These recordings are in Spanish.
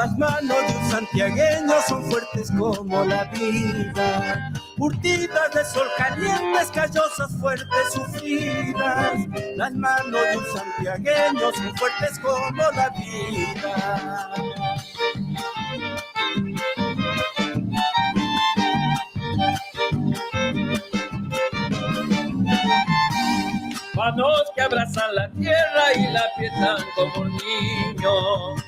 Las manos de un santiagueño son fuertes como la vida, curtidas de sol calientes, callosas, fuertes, sufridas. Las manos de un santiagueño son fuertes como la vida. Manos que abrazan la tierra y la aprietan como un niño.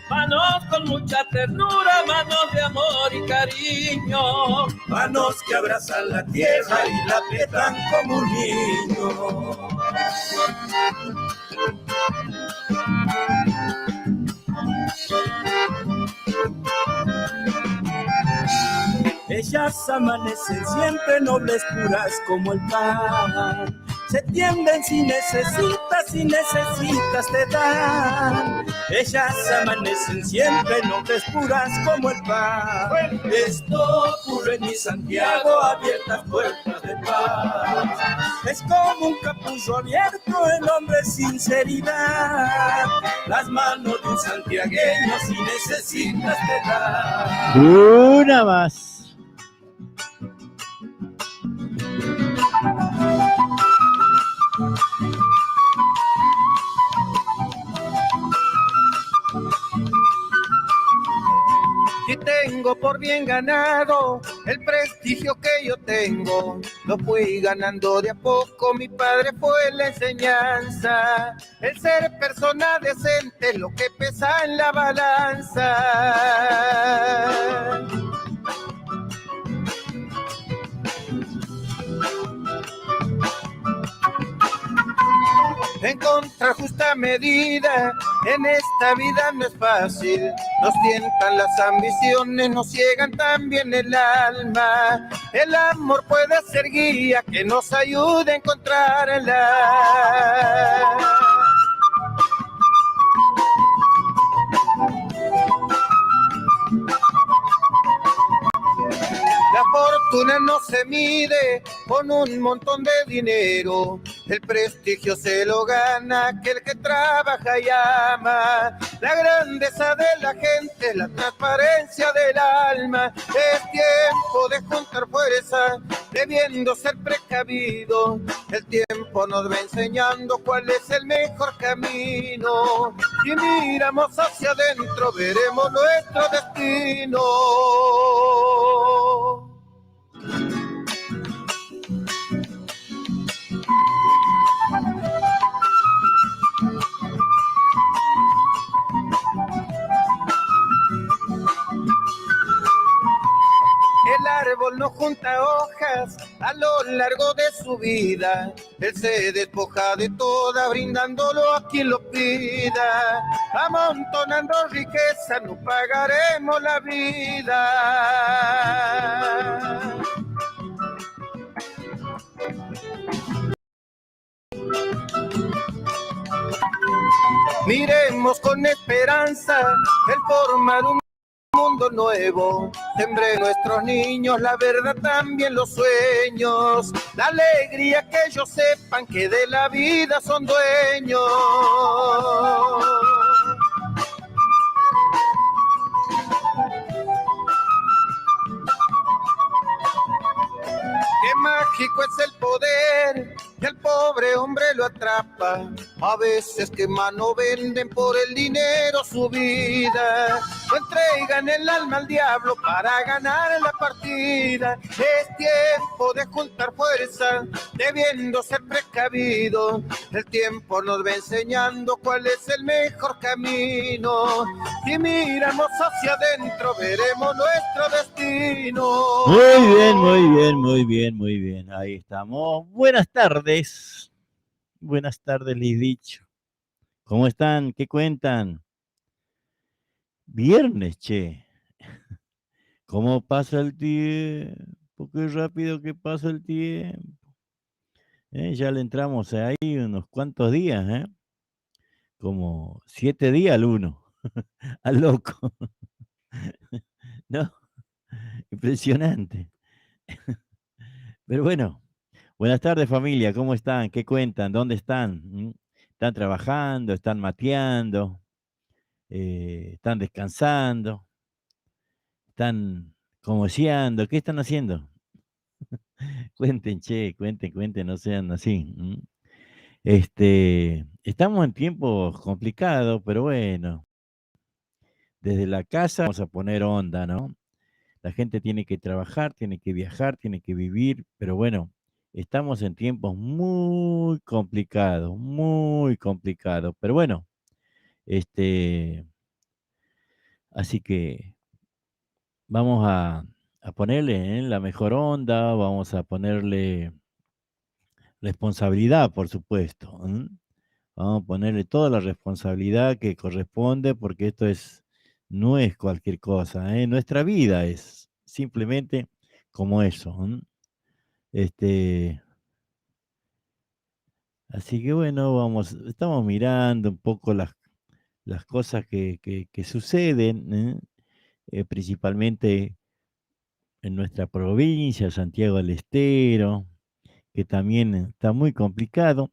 Manos con mucha ternura, manos de amor y cariño. Manos que abrazan la tierra y la aprietan como un niño. Ellas amanecen siempre nobles, puras como el pan. Se tienden si necesitas te dan. Ellas amanecen siempre nobles, puras como el pan. Esto ocurre en mi Santiago, abiertas puertas de paz. Es como un capullo abierto en hombre sinceridad. Las manos de un santiagueño si necesitas te dan. Una más. Y tengo por bien ganado el prestigio que yo tengo. Lo fui ganando de a poco, mi padre fue la enseñanza. El ser persona decente es lo que pesa en la balanza. Encontrar justa medida en esta vida no es fácil. Nos tientan las ambiciones, nos ciegan también el alma. El amor puede ser guía que nos ayude a encontrarla. La fortuna no se mide con un montón de dinero. El prestigio se lo gana aquel que trabaja y ama. La grandeza de la gente, la transparencia del alma. Es tiempo de juntar fuerza, debiendo ser precavido. El tiempo nos va enseñando cuál es el mejor camino. Si miramos hacia adentro, veremos nuestro destino. El árbol no junta hojas a lo largo de su vida. Él se despoja de toda, brindándolo a quien lo pida. Amontonando riqueza, no pagaremos la vida. Miremos con esperanza el formar un mundo nuevo. Sembré en nuestros niños la verdad, también los sueños. La alegría que ellos sepan que de la vida son dueños. Qué mágico es el poder, que el pobre hombre lo atrapa. A veces que mano venden por el dinero su vida. O entregan el alma al diablo para ganar la partida. Es tiempo de juntar fuerza, debiendo ser precavido. El tiempo nos va enseñando cuál es el mejor camino. Si miramos hacia adentro, veremos nuestro destino. Muy bien, muy bien, muy bien, muy bien. Ahí estamos. Buenas tardes. Buenas tardes, les he dicho. ¿Cómo están? ¿Qué cuentan? Viernes, che. ¿Cómo pasa el tiempo? Qué rápido que pasa el tiempo. Ya le entramos ahí unos cuantos días, ¿eh? Como 7 días al uno. Al loco. ¿No? Impresionante. Pero bueno, buenas tardes familia, ¿cómo están? ¿Qué cuentan? ¿Dónde están? ¿Están trabajando? ¿Están mateando? ¿Están descansando? están comoseando. ¿Qué están haciendo? Cuenten, che, cuenten, no sean así. Estamos en tiempos complicados, pero bueno, desde la casa vamos a poner onda, ¿no? La gente tiene que trabajar, tiene que viajar, tiene que vivir, pero bueno, estamos en tiempos muy complicados, pero bueno, así que vamos a ponerle la mejor onda, vamos a ponerle responsabilidad, por supuesto. Vamos a ponerle toda la responsabilidad que corresponde, porque esto no es cualquier cosa, ¿eh? Nuestra vida es simplemente como eso. Así que bueno, estamos mirando un poco las cosas que suceden, principalmente en nuestra provincia, Santiago del Estero, que también está muy complicado.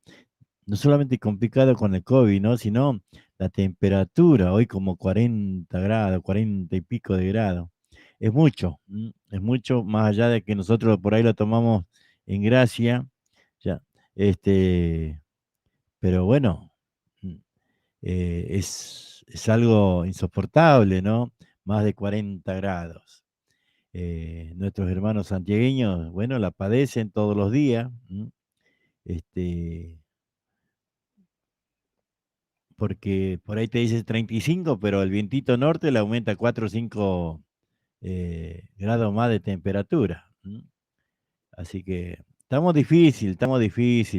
No solamente complicado con el COVID, ¿no? Sino la temperatura, hoy como 40 grados, 40 y pico de grados. Es mucho, más allá de que nosotros por ahí lo tomamos en gracia, ya, pero bueno, es algo insoportable, ¿no? Más de 40 grados. Nuestros hermanos santiagueños, bueno, la padecen todos los días, porque por ahí te dice 35, pero el vientito norte le aumenta 4 o 5 grados más de temperatura. Así que estamos difícil,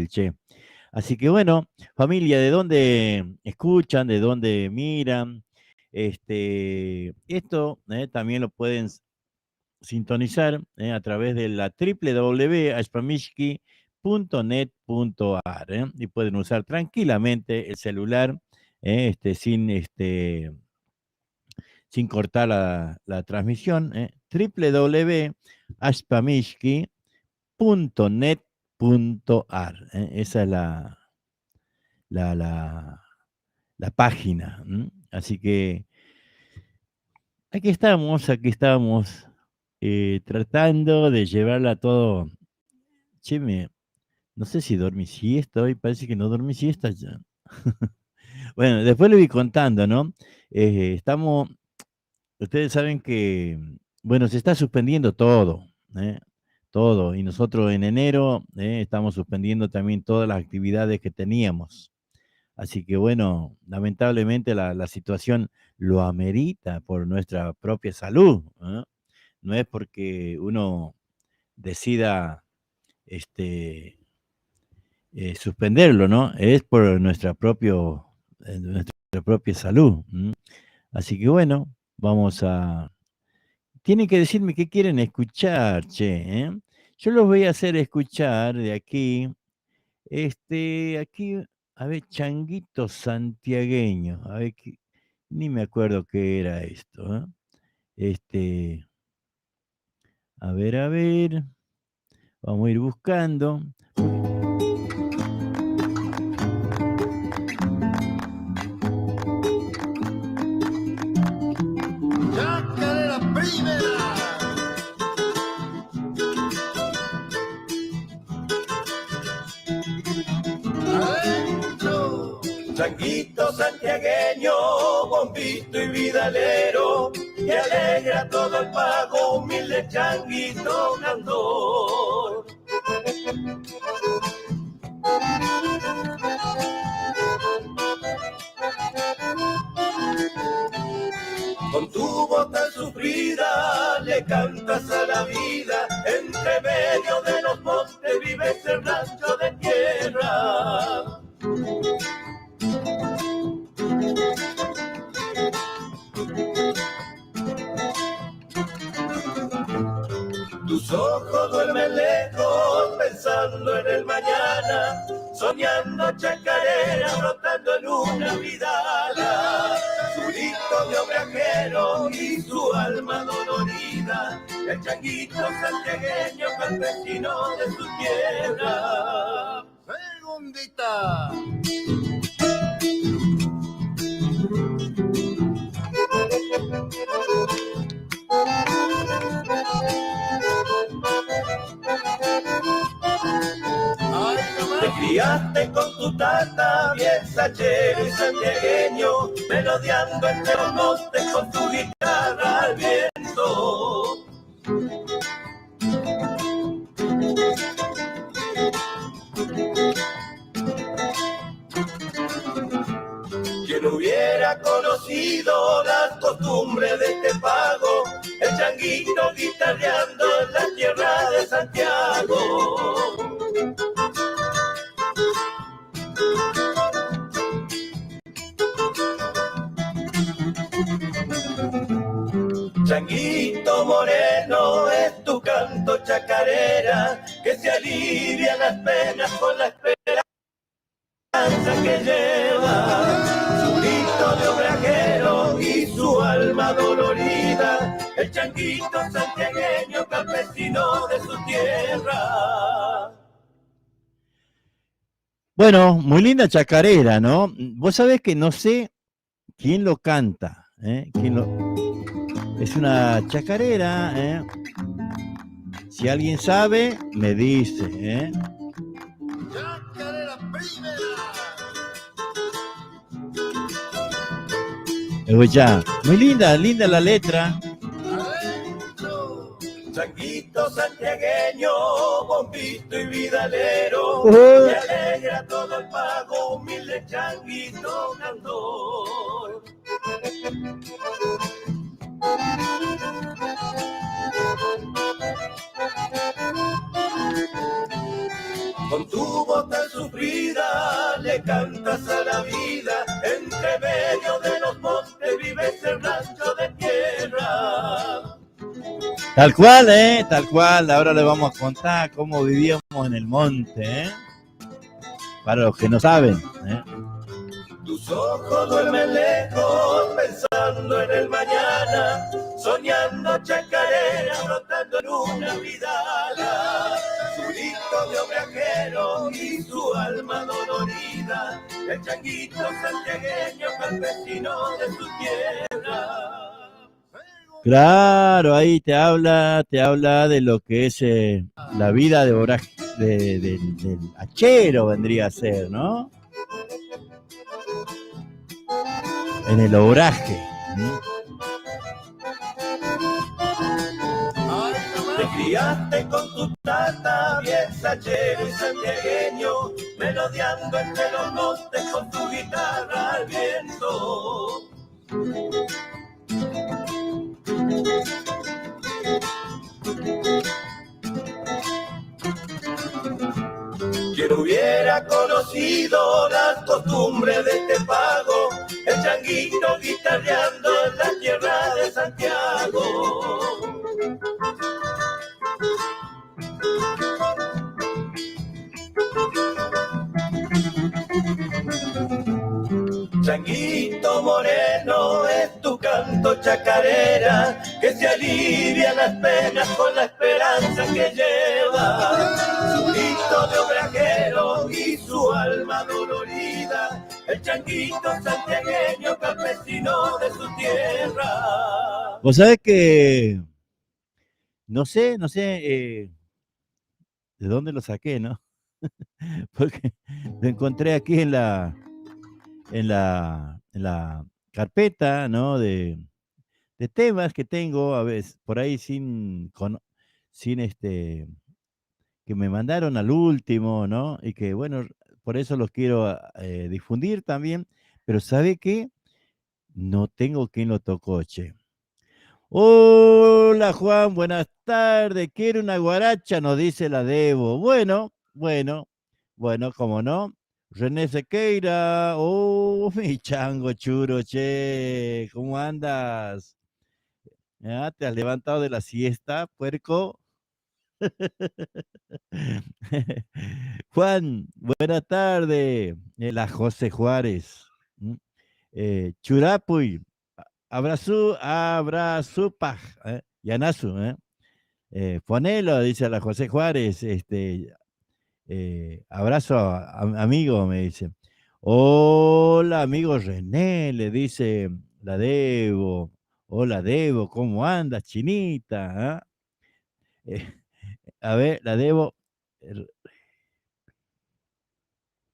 che. Así que bueno, familia, ¿de dónde escuchan? ¿De dónde miran? Esto también lo pueden sintonizar a través de la www.aspamishki.net.ar y pueden usar tranquilamente el celular sin cortar la transmisión. www.aspamishki.net.ar. Esa es la página. Así que aquí estamos tratando de llevarla todo. Che, no sé si dormí siesta hoy, parece que no dormí siesta ya. Bueno, después le voy contando, ¿no? Ustedes saben que, bueno, se está suspendiendo todo, todo, y nosotros en enero estamos suspendiendo también todas las actividades que teníamos. Así que bueno, lamentablemente la situación lo amerita por nuestra propia salud, ¿no? No es porque uno decida suspenderlo, ¿no? Es por nuestra propia salud. Así que bueno, tienen que decirme qué quieren escuchar, che, ¿eh? Yo los voy a hacer escuchar de aquí, aquí, a ver, Changuito Santiagueño, a ver, ni me acuerdo qué era esto, ¿eh? A ver, vamos a ir buscando. ¡Chacarera primera! ¡Adentro! Changuito santiagueño, bombito y vidalero, que alegra todo el pago, humilde changuito cantor. Con tu voz tan sufrida le cantas a la vida, entre medio de los montes vives el rancho de tierra. Tus ojos duermen lejos pensando en el mañana, soñando chacarera brotando en una vidala. Su grito de obrajero y su alma dolorida, el changuito santiagueño campesino de su tierra. ¡Segundita! criaste con tu tata, bien sachero y santiagueño, melodiando entre los montes con tu guitarra al viento. Quien hubiera conocido las costumbres de este pago, el changuito guitarreando en la tierra de Santiago. Changuito moreno, es tu canto chacarera, que se alivia las penas con la esperanza que lleva. Su grito de obrajero y su alma dolorida, el changuito santiagueño, campesino de su tierra. Bueno, muy linda chacarera, ¿no? Vos sabés que no sé quién lo canta, ¿eh? Es una chacarera, ¿eh? Si alguien sabe, me dice, ¿eh? Chacarera primera. Escuchá, muy linda, linda la letra. Changuito santiagueño, bombito y vidalero, me alegra todo el pago, humilde changuito cantor. Con tu voz tan sufrida le cantas a la vida, entre medio de los montes vives el rancho de tierra. Tal cual, tal cual. Ahora les vamos a contar cómo vivíamos en el monte, para los que no saben. Tus ojos duermen lejos, pensando en el mañana, soñando chacarera, brotando en una vidala. Su grito de obrajero y su alma dolorida, el changuito santiagueño, campesino de su tierra. Claro, ahí te habla de lo que es la vida de del hachero, vendría a ser, ¿no? En el obraje. Te criaste con tu tata, bien sachero y santiagueño, melodiando entre los montes con tu guitarra al viento. Quien hubiera conocido las costumbres de este pago, el changuito guitarreando en la tierra de Santiago. Changuito moreno, es tu canto chacarera, que se alivia las penas con la esperanza que lleva. Su grito de obrajero y su alma dolorida, el changuito santiagueño, campesino de su tierra. Vos sabés que no sé de dónde lo saqué, ¿no? Porque lo encontré aquí en la carpeta, ¿no? De temas que tengo, a veces, por ahí sin que me mandaron al último, ¿no? Y que, bueno, por eso los quiero difundir también, pero ¿sabe qué? No tengo quien lo tocó, che. Hola Juan, buenas tardes. Quiero una guaracha, nos dice la Debo. Bueno, como no. René Sequeira, oh, mi chango churo, che, ¿cómo andas? ¿Ya te has levantado de la siesta, puerco? Juan, buenas tardes. La José Juárez. Churapuy, abrazupaj, Yanazu, ponelo, dice la José Juárez, abrazo amigo, me dice. Hola, amigo René, le dice la Debo. Hola, Debo, ¿cómo andas, chinita? ¿Ah? A ver, la Debo.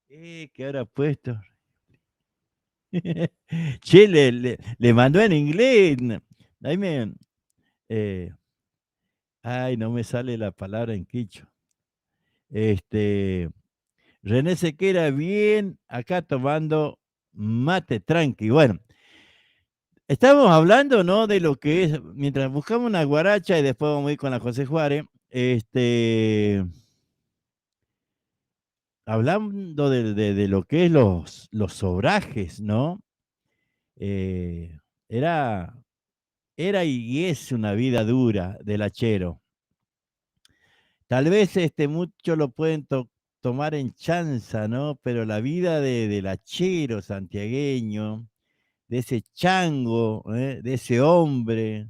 ¿Qué habrá puesto? Che, le mandó en inglés. Ahí ay, no me sale la palabra en quichua. René Sequera, bien, acá tomando mate tranqui. Bueno, estamos hablando, ¿no? De lo que es, mientras buscamos una guaracha y después vamos a ir con la José Juárez, hablando de lo que es los obrajes, ¿no? Era, era y es una vida dura del hachero. Tal vez muchos lo pueden tomar en chanza, ¿no? Pero la vida del hachero santiagueño, de ese chango, de ese hombre,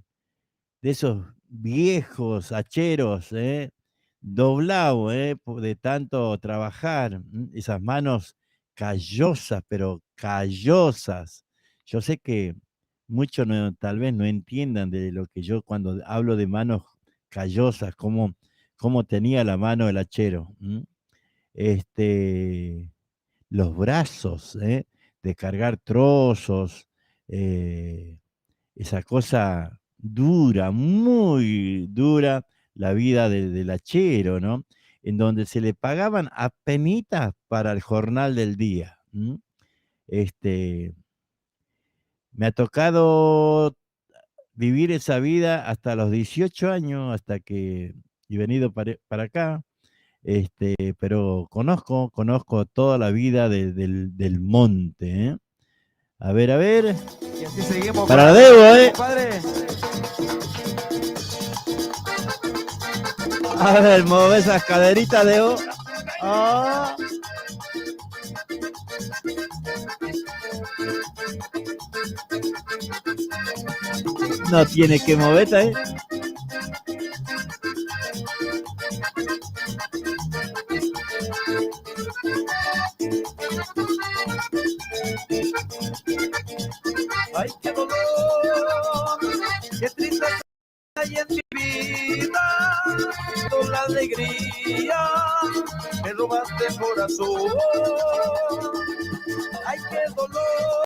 de esos viejos hacheros, doblados, de tanto trabajar, esas manos callosas, pero callosas. Yo sé que muchos tal vez no entiendan de lo que yo cuando hablo de manos callosas, cómo tenía la mano el hachero. Los brazos, de cargar trozos, esa cosa dura, muy dura, la vida del hachero, ¿no? En donde se le pagaban apenitas para el jornal del día. Me ha tocado vivir esa vida hasta los 18 años, hasta que he venido para acá. Pero conozco toda la vida del monte, ¿eh? A ver. Y así seguimos. Para Debo, Padre. A ver, mueve esas caderitas, Debo. Ah. No tiene que moverte, ¿eh? Ay, qué dolor, qué tristeza hay en mi vida, con la alegría me robaste el corazón. Ay, qué dolor,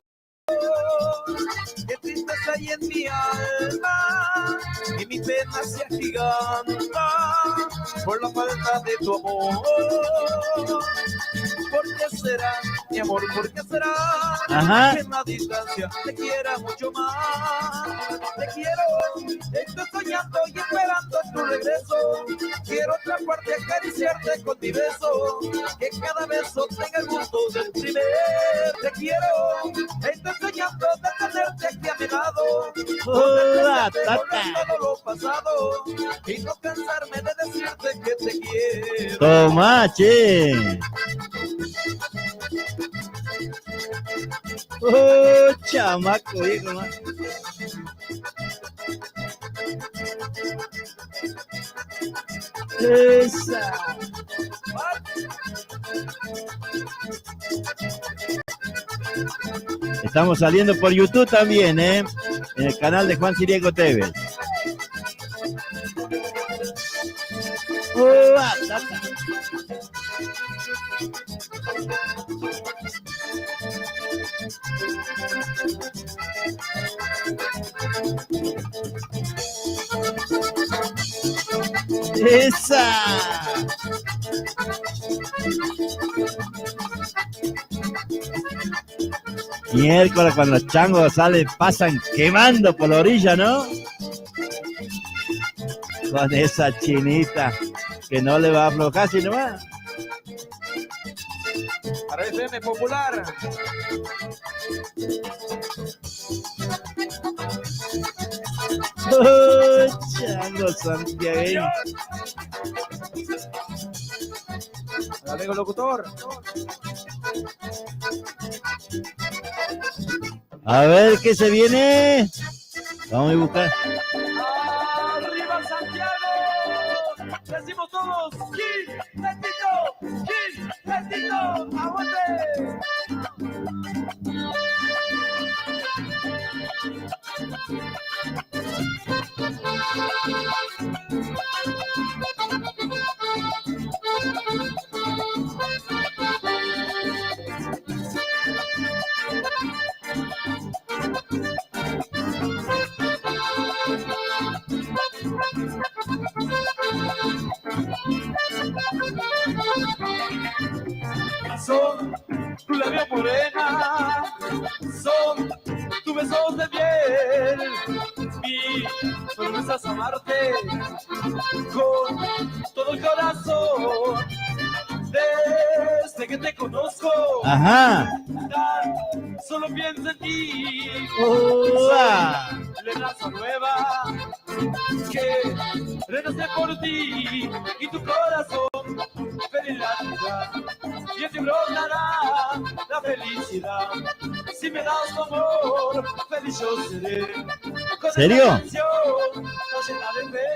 qué tristeza hay en mi alma, y mi pena se agiganta por la falta de tu amor. ¿Por qué será, mi amor? ¿Por qué será? Ajá. Que en la distancia te quiera mucho más? Te quiero, estoy soñando y esperando tu regreso. Quiero atraparte, acariciarte con mi beso, que cada beso tenga el gusto del primer. Te quiero, estoy soñando de tenerte aquí a mi lado, todo lo pasado, y no cansarme de decirte que te quiero. Toma, che. Oh, chamaco, viejo, man. Esa. Estamos saliendo por YouTube también, en el canal de Juan Siriego TV. ¡Esa! Miércoles cuando los changos salen, pasan quemando por la orilla, ¿no? Con esa chinita que no le va a aflojar sino más. Para FM Popular. Oh, chango santiagueño. Amigo locutor. A ver qué se viene. Vamos a buscar. ¡Arriba Santiago! Decimos todos, ¡Gil, Tentito! ¡Gil, Tentito! ¡Aguante! ti, promesas amarte con todo el corazón. Desde que te conozco, Ajá. solo pienso en ti. ¡Uah! La raza nueva que renace por ti y tu corazón feliz la vida y en ti brotará la felicidad. Si me das tu amor, feliz yo seré. Con ¿Serio? esta canción nos llena de fe.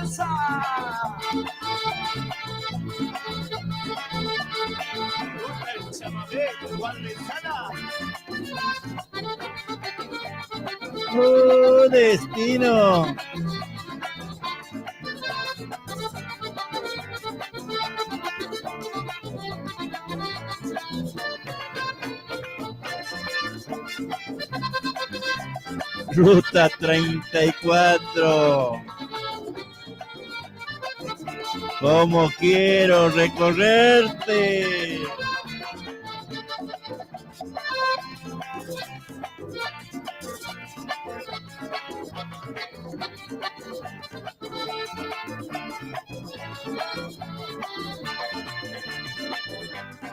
Esa. ¡Oh, destino! Ruta 34. ¿Cómo quiero recorrerte?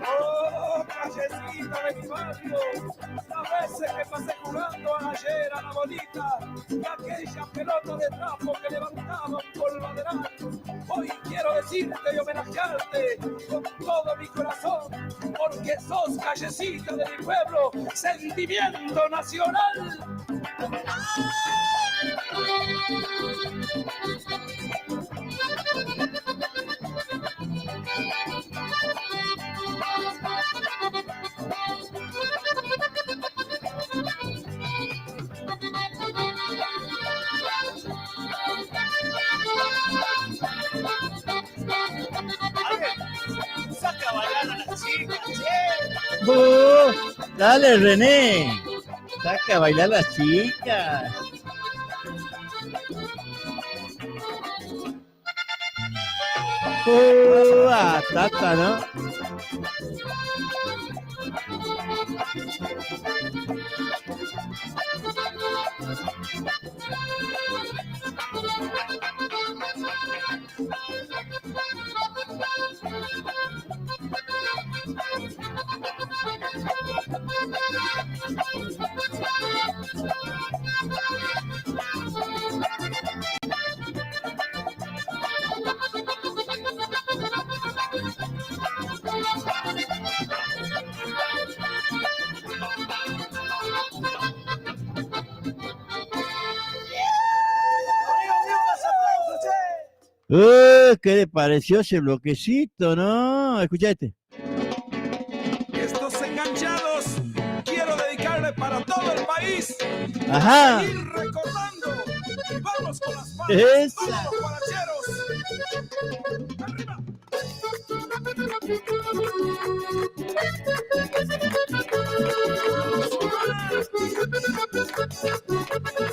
Oh, callecita de mi barrio, las veces que pasé jugando ayer a la bolita y aquella pelota de trapo que levantaba un polvaderal. Hoy quiero decirte y homenajearte con todo mi corazón, porque sos callecita de mi pueblo, sentimiento nacional. Saca a bailar a las chicas, che. ¡Oh! Dale, René. Saca a bailar las chicas. Tata, ¿no? ¿Qué le pareció ese bloquecito, no? Escucha este. Estos enganchados quiero dedicarle para todo el país. Ajá. Ir recordando. Vamos con las manos. Esa. Vamos los guaracheros. Arriba.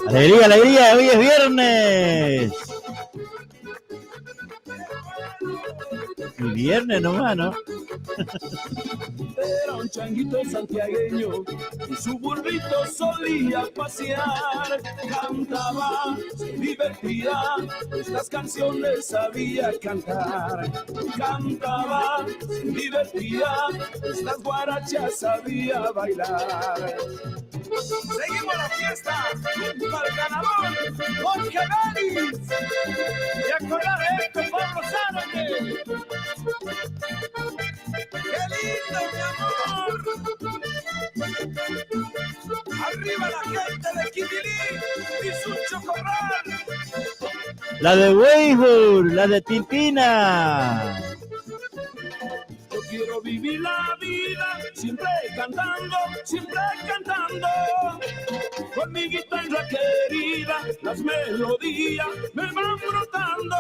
Alegría, alegría, hoy es viernes. Y viernes nomás, ¿no? Era un changuito santiagueño y su burrito solía pasear. Cantaba, se divertía, estas canciones sabía cantar. Cantaba, se divertía, estas guarachas sabía bailar. Seguimos la fiesta para el ganador, Jorge Vélez. Y acordar esto, Pablo Zárate. ¡Qué lindo, mi amor! Arriba la gente de Quitilí y su chocorral. La de Weisburg, la de Tintina. Yo quiero vivir la vida siempre cantando, con mi guitarra querida, las melodías me van brotando.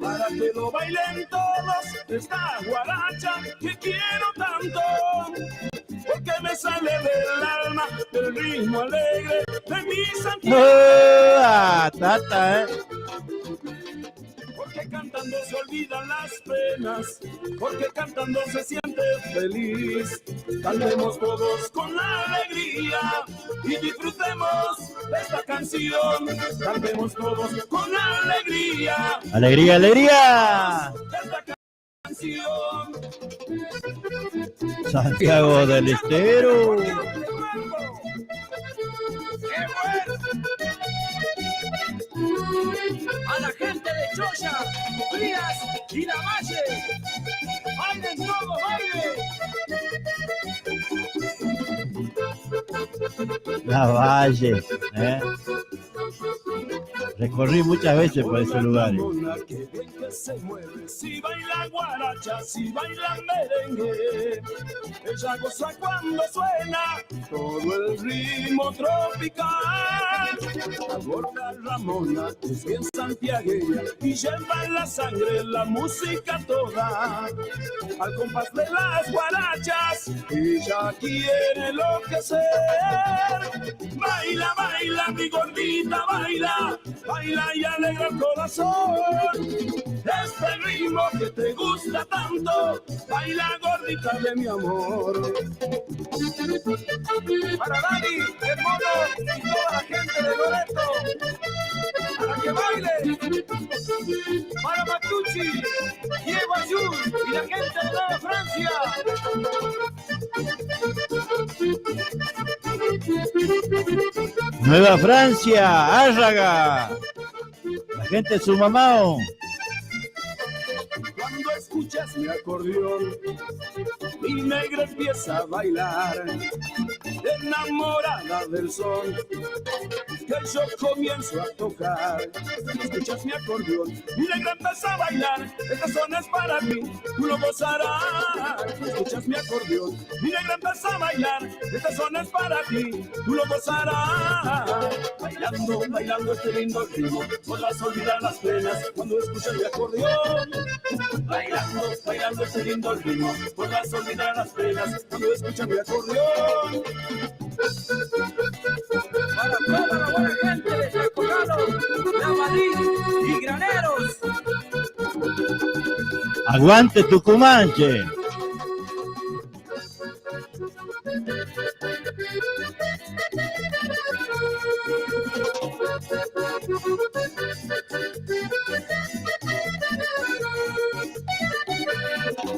Para que lo bailen todos esta guaracha que quiero tanto, porque me sale del alma el ritmo alegre de mi Santiago. Tata, Porque cantan bailando se olvidan las penas, porque cantando se siente feliz. Cantemos todos con alegría y disfrutemos de esta canción. Cantemos todos con alegría. ¡Alegría, alegría! De esta canción. Santiago del Estero. A la gente de Choya, Frías y La Valle. ¡Bailen todos, baile! La Valle. Recorrí muchas veces por ese lugar. Que bien que se mueve, si baila guaracha, si baila merengue. Ella goza cuando suena todo el ritmo tropical. La gorda Ramona es bien santiagueña y lleva en la sangre la música toda. Al compás de las guarachas, ella quiere enloquecer. Baila, baila, mi gordita, baila, baila y alegra el corazón. Este ritmo que te gusta tanto, baila gordita de mi amor. Para Dani, el mono y toda la gente de Loreto, para que baile. Para Matucci, Diego Ayun y la gente de Nueva Francia. Nueva Francia, Árraga. La gente de su mamá. Cuando escuchas mi acordeón, mi negra empieza a bailar, enamorada del son que yo comienzo a tocar. Escuchas mi acordeón, mi negra empieza a bailar, este son es para ti, tú lo gozarás. Escuchas mi acordeón, mi negra empieza a bailar, este son es para ti, tú lo gozarás. Bailando, bailando este lindo ritmo, podrás olvidar las penas cuando escuchas mi acordeón. Bailando, bailando este lindo ritmo, podrás olvidar las penas cuando escuchas mi acordeón. Para toda la buena gente de San Colado, Navalí y Graneros. Aguante Tucumanche.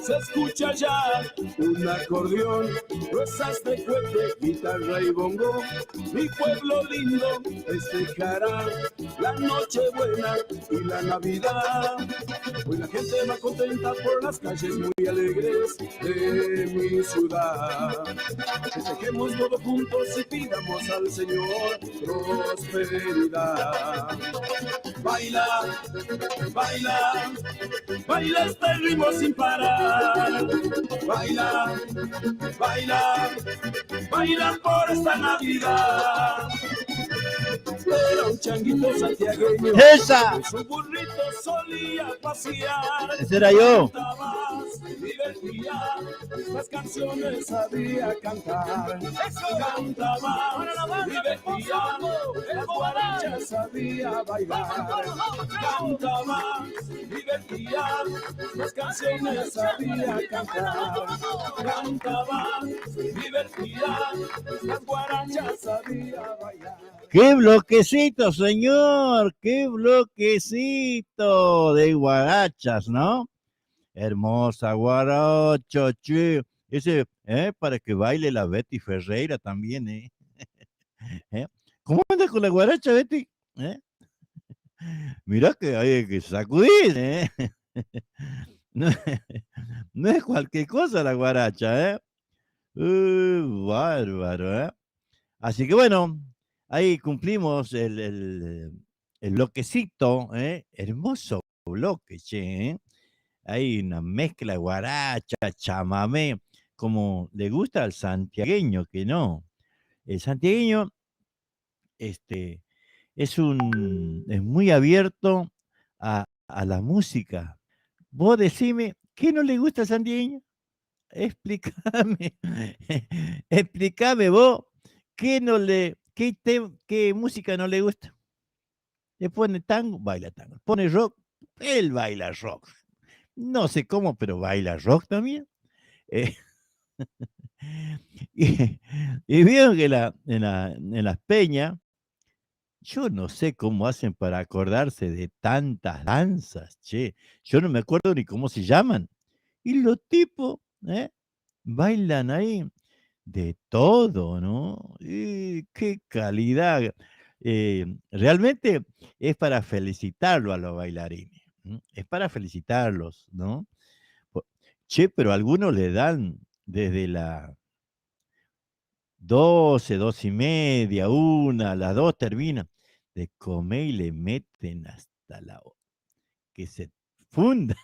Se escucha ya un acordeón, gruesas de cuete, guitarra y bongo. Mi pueblo lindo festejará la noche buena y la Navidad. Hoy la gente va contenta por las calles muy alegres de mi ciudad. Festejemos todos juntos y pidamos al Señor prosperidad. Baila, baila, baila este ritmo sin parar. Baila, baila, baila por esta Navidad. Era un changuito santiagueño. ¡Esa! Con su burrito solía pasear. Ese era yo. Cantabas, divertía, las canciones sabía cantar. Cantaba, divertía, las guarachas sabía bailar. Cantaba, divertía, las canciones sabía cantar. Cantaba, divertía, las guarachas sabía bailar. ¡Qué bloquecito, señor! ¡Qué bloquecito de guarachas, ¿no? Hermosa guaracha, che. Ese, para que baile la Betty Ferreira también, ¿eh? ¿Cómo anda con la guaracha, Betty? Mira que hay que sacudir, ¿eh? No, no es cualquier cosa la guaracha, ¿eh? Bárbaro, ¿eh? Así que bueno, ahí cumplimos el bloquecito, hermoso bloque, che, ¿eh? Hay una mezcla guaracha, chamamé, como le gusta al santiagueño, que no. El santiagueño, es muy abierto a la música. Vos decime, ¿qué no le gusta al santiagueño? Explícame, explícame vos, ¿qué música no le gusta? Le pone tango, baila tango. Pone rock, él baila rock. No sé cómo, pero baila rock también. Eh, y, y vieron que en las peñas, yo no sé cómo hacen para acordarse de tantas danzas, che. Yo no me acuerdo ni cómo se llaman. Y los tipos, bailan ahí de todo, ¿no? Y qué calidad. Realmente es para felicitarlo a los bailarines. Es para felicitarlos, ¿no? Po- Che, pero algunos le dan desde la 12, 2:30, 1, las 2 terminan de comer y le meten hasta que se funda.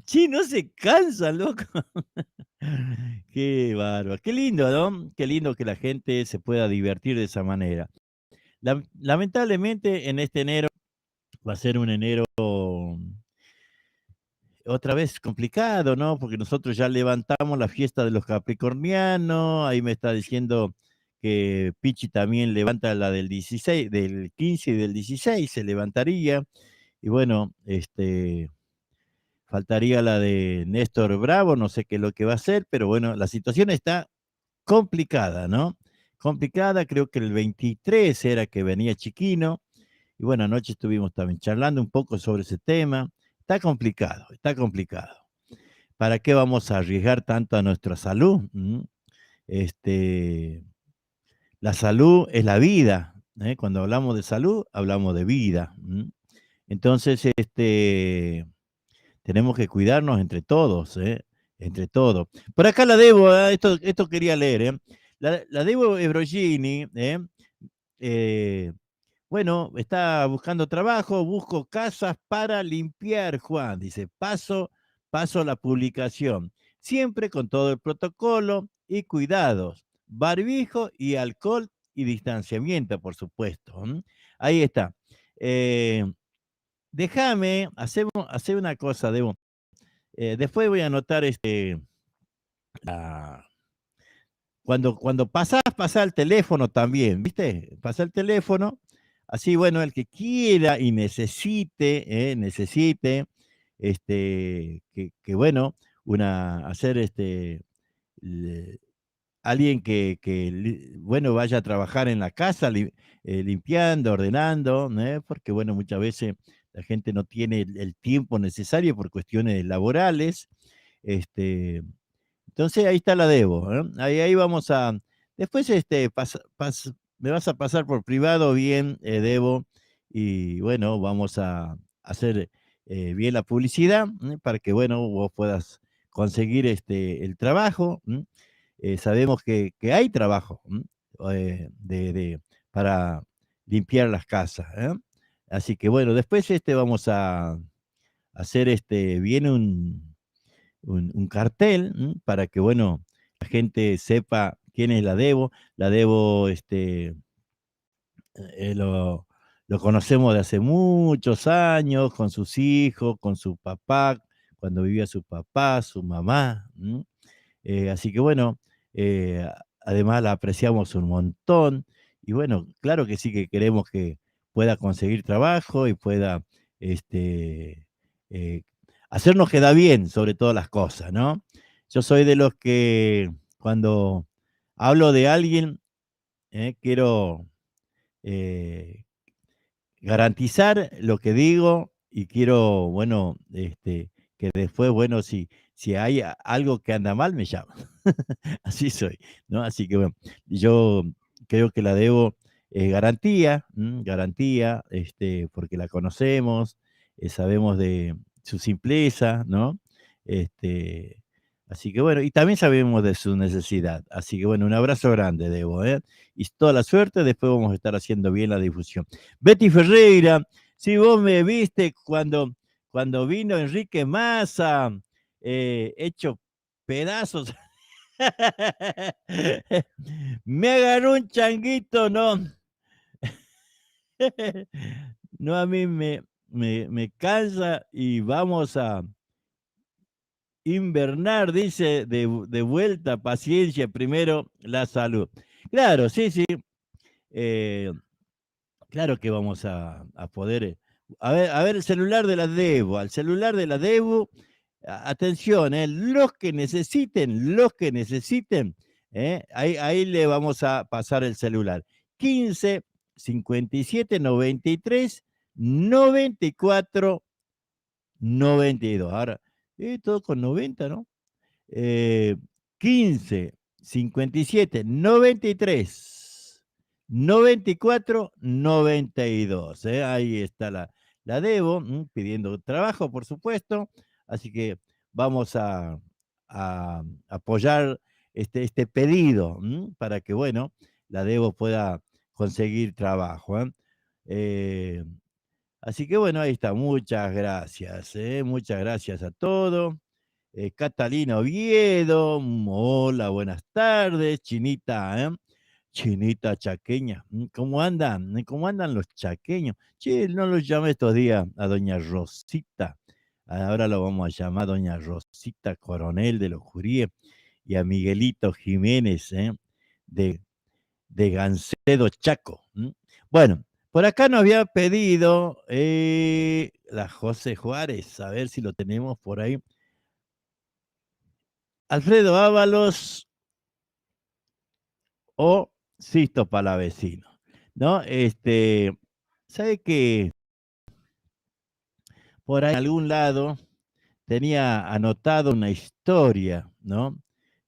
Che, no se cansan, loco. Qué bárbaro. Qué lindo, ¿no? Qué lindo que la gente se pueda divertir de esa manera. Lamentablemente, en este enero va a ser un enero otra vez complicado, ¿no? Porque nosotros ya levantamos la fiesta de los capricornianos, ahí me está diciendo que Pichi también levanta la del 16, del 15 y del 16, se levantaría, y bueno, faltaría la de Néstor Bravo, no sé qué es lo que va a hacer, pero bueno, la situación está complicada, ¿no? Complicada, creo que el 23 era que venía Chiquino, y bueno, anoche estuvimos también charlando un poco sobre ese tema. Está complicado, está complicado. ¿Para qué vamos a arriesgar tanto a nuestra salud? Este, la salud es la vida. Cuando hablamos de salud, hablamos de vida. Entonces, tenemos que cuidarnos entre todos, entre todos. Por acá la Debo, esto quería leer, la Debo Ebrogini, bueno, está buscando trabajo, busco casas para limpiar, Juan. Dice, paso la publicación. Siempre con todo el protocolo y cuidados. Barbijo y alcohol y distanciamiento, por supuesto. Ahí está. Eh, Déjame, hacer una cosa, Debo. Después voy a anotar la, cuando pasás el teléfono también, ¿viste? Pasa el teléfono, así, bueno, el que quiera y necesite, que bueno, hacer alguien bueno, vaya a trabajar en la casa, limpiando, ordenando, ¿no? Porque, bueno, muchas veces la gente no tiene el tiempo necesario por cuestiones laborales, este, entonces ahí está la Debo, ¿eh? Ahí vamos a. Después me vas a pasar por privado bien, Debo, y bueno, vamos a hacer bien la publicidad, para que bueno, vos puedas conseguir el trabajo. Sabemos que hay trabajo, para limpiar las casas, ¿eh? Así que bueno, después vamos a hacer bien un cartel, para que, bueno, la gente sepa quién es la Debo. La Debo, lo conocemos de hace muchos años, con sus hijos, con su papá, cuando vivía su papá, su mamá. Así que bueno, además la apreciamos un montón. Y bueno, claro que sí que queremos que pueda conseguir trabajo y pueda eh, hacernos quedar bien sobre todas las cosas, ¿no? Yo soy de los que cuando hablo de alguien, quiero eh, garantizar lo que digo y quiero, bueno, que después, bueno, si hay algo que anda mal, me llama. Así soy, ¿no? Así que bueno, yo creo que la Debo es garantía, garantía, porque la conocemos, sabemos de su simpleza, ¿no? Este, Así que bueno, y también sabemos de su necesidad. Así que bueno, un abrazo grande, Debo, ¿eh? Y toda la suerte, después vamos a estar haciendo bien la difusión. Betty Ferreira, si vos me viste cuando vino Enrique Massa, hecho pedazos. Me agarró un changuito, ¿no? No, a mí me cansa y vamos a invernar, dice, de vuelta, paciencia, primero la salud. Claro, sí, sí. eh, claro que vamos a poder A ver el celular de la Debu, al celular de la Debu, atención, los que necesiten, ahí le vamos a pasar el celular. 15 57 93 94 92. Ahora, todo con 90, ¿no? 15 57 93 94 92. Ahí está la Devo pidiendo trabajo, por supuesto. Así que vamos a apoyar este pedido para que, bueno, la Devo pueda conseguir trabajo. Así que, bueno, ahí está. Muchas gracias. Muchas gracias a todos. Catalina Oviedo, hola, buenas tardes. Chinita, Chinita chaqueña, ¿cómo andan? ¿Cómo andan los chaqueños? Che, no los llamé estos días a doña Rosita. Ahora lo vamos a llamar doña Rosita Coronel de los Juríes y a Miguelito Jiménez, de Gancedo Chaco. Bueno, por acá nos había pedido la José Juárez, a ver si lo tenemos por ahí. Alfredo Ábalos o Sisto Palavecino, ¿no? ¿Sabe que por ahí en algún lado tenía anotado una historia, ¿no?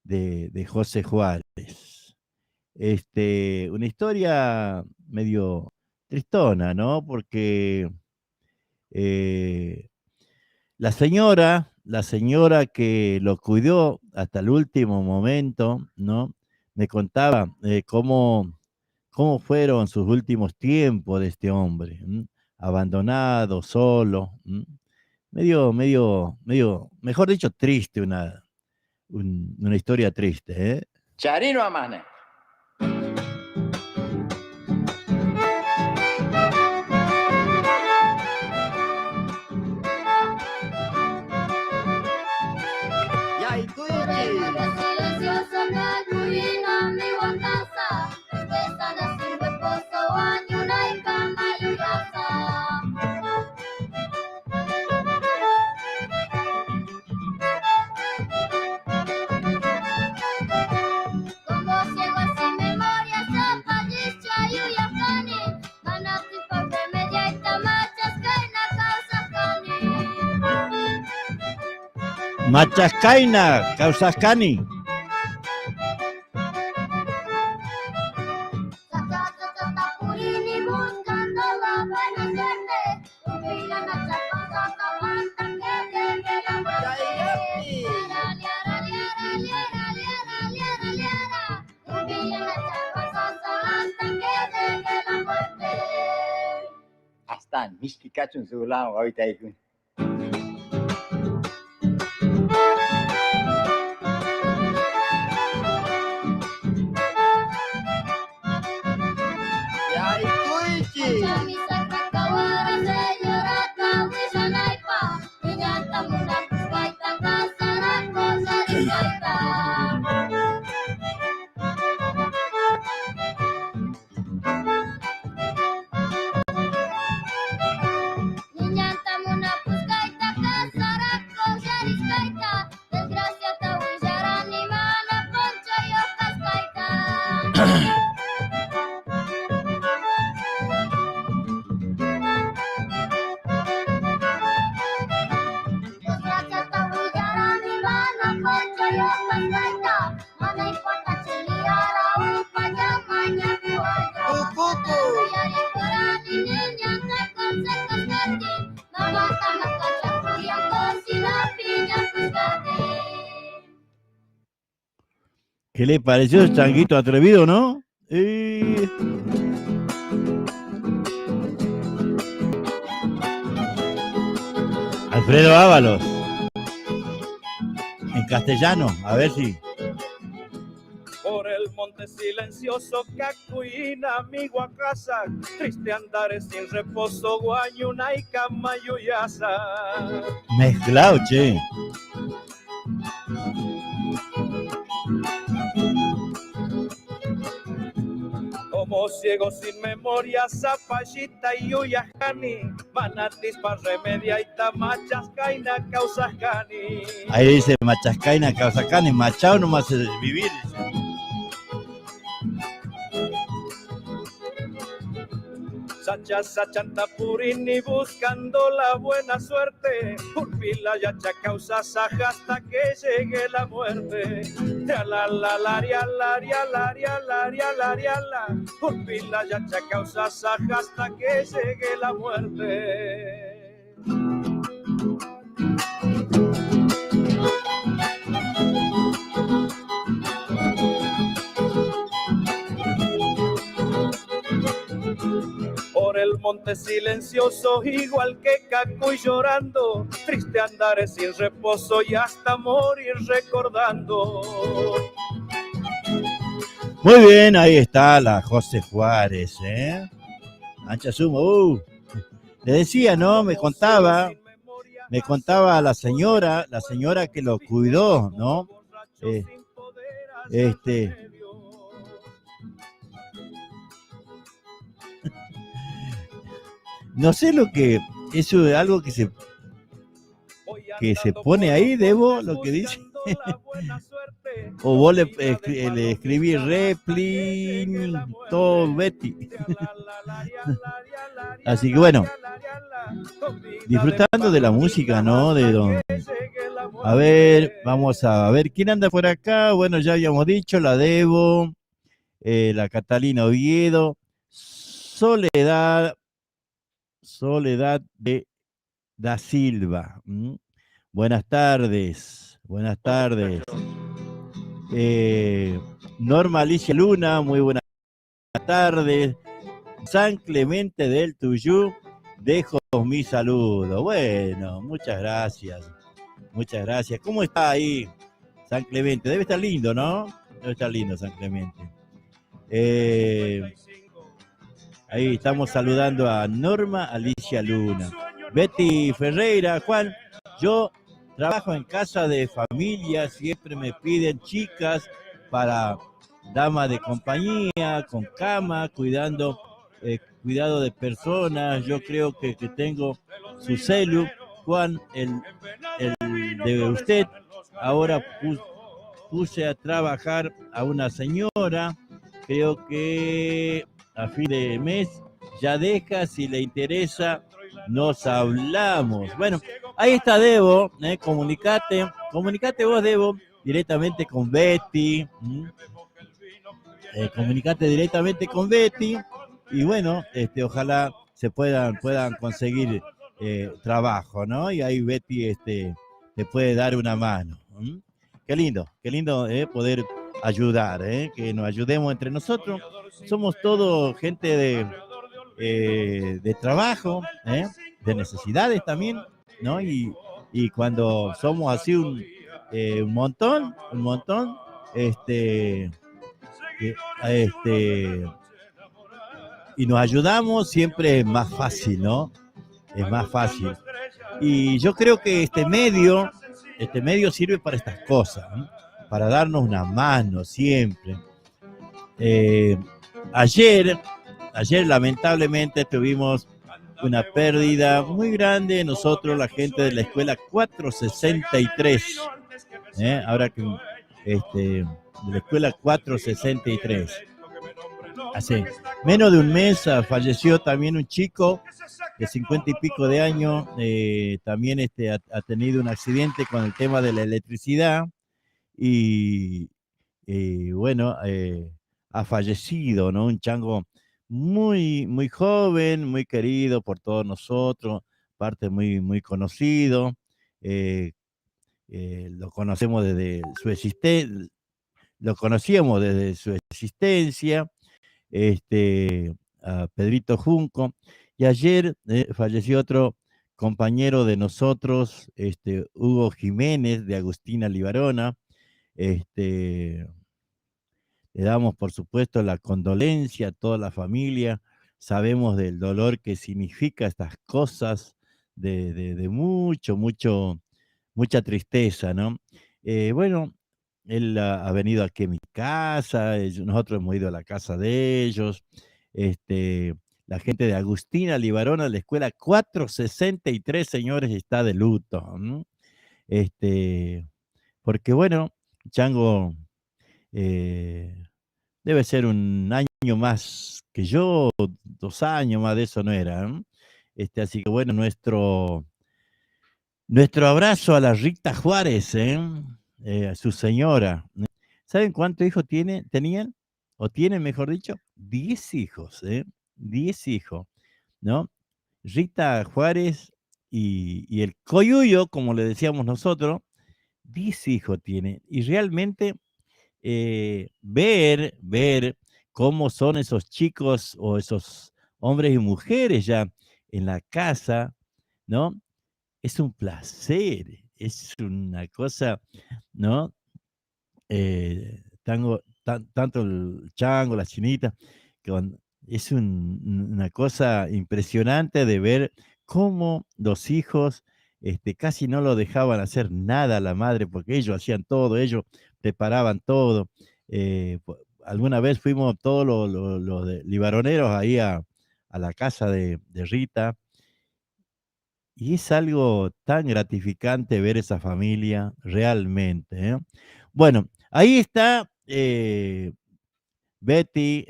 De José Juárez. Una historia medio tristona, ¿no? Porque la señora que lo cuidó hasta el último momento, ¿no? Me contaba cómo fueron sus últimos tiempos de este hombre, abandonado, solo, medio, mejor dicho, triste, una historia triste, Charino Amane. Machascaina, Causascani. Hasta Mishki Kachun Zulao, ahorita hay. ¿Qué le pareció el changuito atrevido, no? Alfredo Ábalos. En castellano, a ver si. Por el monte silencioso, Cacuina, mi Guacasa, triste andares sin reposo, Guayuna y Camayuyasa. Mezclado, che. Como ciego sin memoria, Zapallita y Uyajani, Manatis pa remedia y tamachascaina causascani. Ahí dice Machascaina, Causacani, Machao no más vivir. Sacha Sachanta Purini buscando la buena suerte. Urpila yacha causa saja hasta que llegue la muerte. La la la la la la la la la la. Urpila yacha causa saja hasta que llegue la muerte. Por el monte silencioso, igual que Cacuy llorando, triste andaré sin reposo y hasta morir recordando. Muy bien, ahí está la José Juárez, Ancha Sumo, le decía, ¿no? Me contaba la señora que lo cuidó, ¿no? No sé lo que, eso es algo que se pone ahí, Debo, lo que dice. O vos le escribís Repli, todo Betty. Así que bueno, disfrutando de la música, ¿no? A ver, vamos a ver quién anda por acá. Bueno, ya habíamos dicho, la Debo, la Catalina Oviedo, Soledad de da Silva. Buenas tardes. Norma Alicia Luna, muy buenas tardes. San Clemente del Tuyú, dejo mi saludo. Bueno, muchas gracias. ¿Cómo está ahí San Clemente? Debe estar lindo, ¿no? Debe estar lindo San Clemente. Ahí estamos saludando a Norma Alicia Luna. Betty Ferreira, Juan, yo trabajo en casa de familia, siempre me piden chicas para dama de compañía, con cama, cuidado de personas. Yo creo que tengo su celu, Juan, el de usted. Ahora puse a trabajar a una señora, creo que a fin de mes ya deja, si le interesa, nos hablamos. Bueno, ahí está Debo, comunicate vos, Debo, directamente con Betty. Comunicate directamente con Betty y bueno, ojalá se puedan conseguir trabajo, ¿no? Y ahí Betty te puede dar una mano. Qué lindo poder ayudar, que nos ayudemos entre nosotros. Somos todos gente de trabajo, de necesidades también, ¿no? Y cuando somos así un montón, y nos ayudamos, siempre es más fácil, ¿no? Es más fácil. Y yo creo que este medio sirve para estas cosas, ¿no? Para darnos una mano siempre. Ayer lamentablemente tuvimos una pérdida muy grande, nosotros, la gente de la escuela 463, ahora que de la escuela 463. Hace menos de un mes falleció también un chico de 50 y pico de años, también ha tenido un accidente con el tema de la electricidad y bueno, ha fallecido, ¿no? Un chango muy, muy joven, muy querido por todos nosotros, parte muy, muy conocido. Lo conocemos desde su existencia, lo conocíamos desde su existencia, a Pedrito Junco, y ayer falleció otro compañero de nosotros, Hugo Jiménez, de Agustina Libarona. Le damos, por supuesto, la condolencia a toda la familia. Sabemos del dolor que significa estas cosas, de mucha tristeza, ¿no? Bueno, él ha venido aquí a mi casa, nosotros hemos ido a la casa de ellos, la gente de Agustina Libarona de la escuela 463, señores, está de luto. Porque bueno, Chango debe ser un año más que yo, 2 años más de eso no era. Así que bueno, nuestro abrazo a la Rita Juárez, a su señora. ¿Saben cuántos hijos tenían? O tienen, mejor dicho, 10 hijos, 10 hijos, ¿no? Rita Juárez y el Coyuyo, como le decíamos nosotros, 10 hijos tiene. Y realmente ver cómo son esos chicos o esos hombres y mujeres ya en la casa, ¿no? Es un placer, es una cosa, ¿no? Tanto el chango, la chinita, es una cosa impresionante de ver cómo los hijos casi no lo dejaban hacer nada a la madre, porque ellos hacían todo, ellos preparaban todo. Alguna vez fuimos todos los libaroneros ahí a la casa de Rita, y es algo tan gratificante ver esa familia realmente, ¿eh? Bueno, ahí está Betty.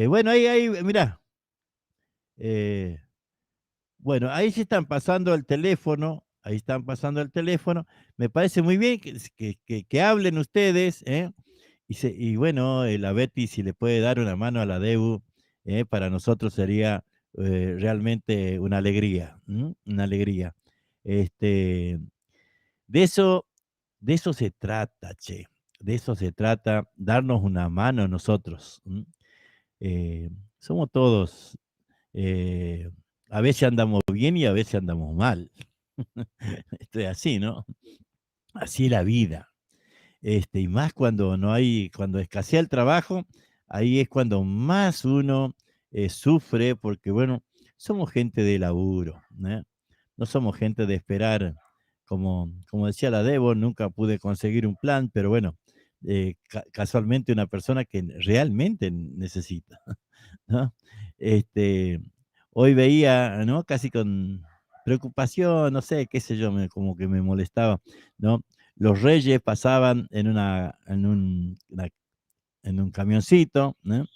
Bueno, ahí, mirá. Bueno, ahí se están pasando el teléfono. Ahí están pasando el teléfono. Me parece muy bien que hablen ustedes, ¿eh? Y bueno, la Betty, si le puede dar una mano a la Debu, para nosotros sería realmente una alegría, una alegría. De eso se trata, che. De eso se trata, darnos una mano nosotros. Somos todos, a veces andamos bien y a veces andamos mal. Esto es así, ¿no? Así es la vida. Y más cuando cuando escasea el trabajo, ahí es cuando más uno sufre, porque bueno, somos gente de laburo, ¿eh? No somos gente de esperar, como decía la Debo, nunca pude conseguir un plan, pero bueno, casualmente una persona que realmente necesita, ¿no? Hoy veía, ¿no? Casi con preocupación, no sé, qué sé yo, como que me molestaba, ¿no? Los reyes pasaban en un camioncito, ¿no?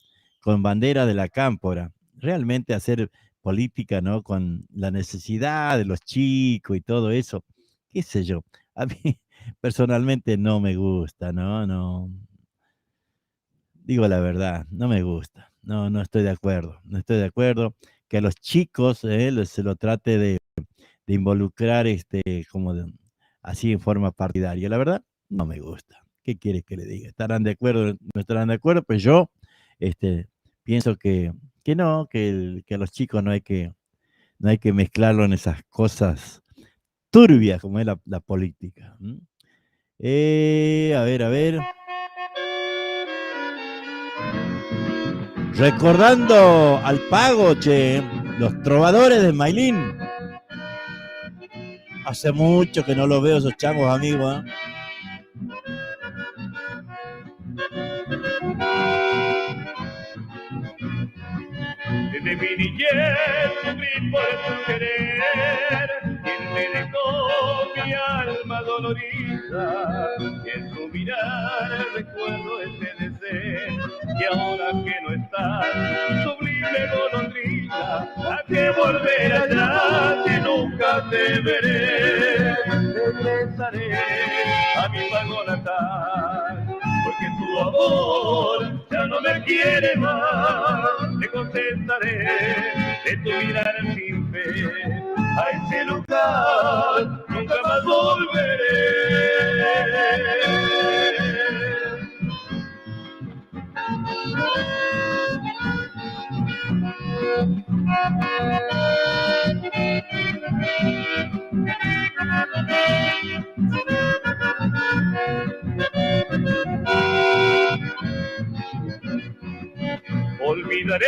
Con bandera de la cámpora. Realmente hacer política, ¿no? Con la necesidad de los chicos y todo eso, qué sé yo. A mí personalmente no me gusta, ¿no? No, digo la verdad, no me gusta. No, no estoy de acuerdo. No estoy de acuerdo que a los chicos se lo trate de involucrar así en forma partidaria. La verdad, no me gusta. ¿Qué quieres que le diga? ¿Estarán de acuerdo? ¿No estarán de acuerdo? Pues yo pienso que no, que a los chicos no hay que mezclarlo en esas cosas turbias como es la política. A ver. Recordando al Pago, che, los trovadores de Mailín. Hace mucho que no lo veo esos changos, amigos, ¿eh? Desde mi niñez sufrí por tu querer, quien me dejó mi alma dolorida, en su mirar recuerdo ese deseo, y ahora que no estás, sublime golondrina, a que volver atrás que nunca te veré, regresaré a mi pago natal, porque tu amor ya no me quiere más, te contestaré de tu mirar sin fe, a ese lugar nunca más volveré. Olvidaré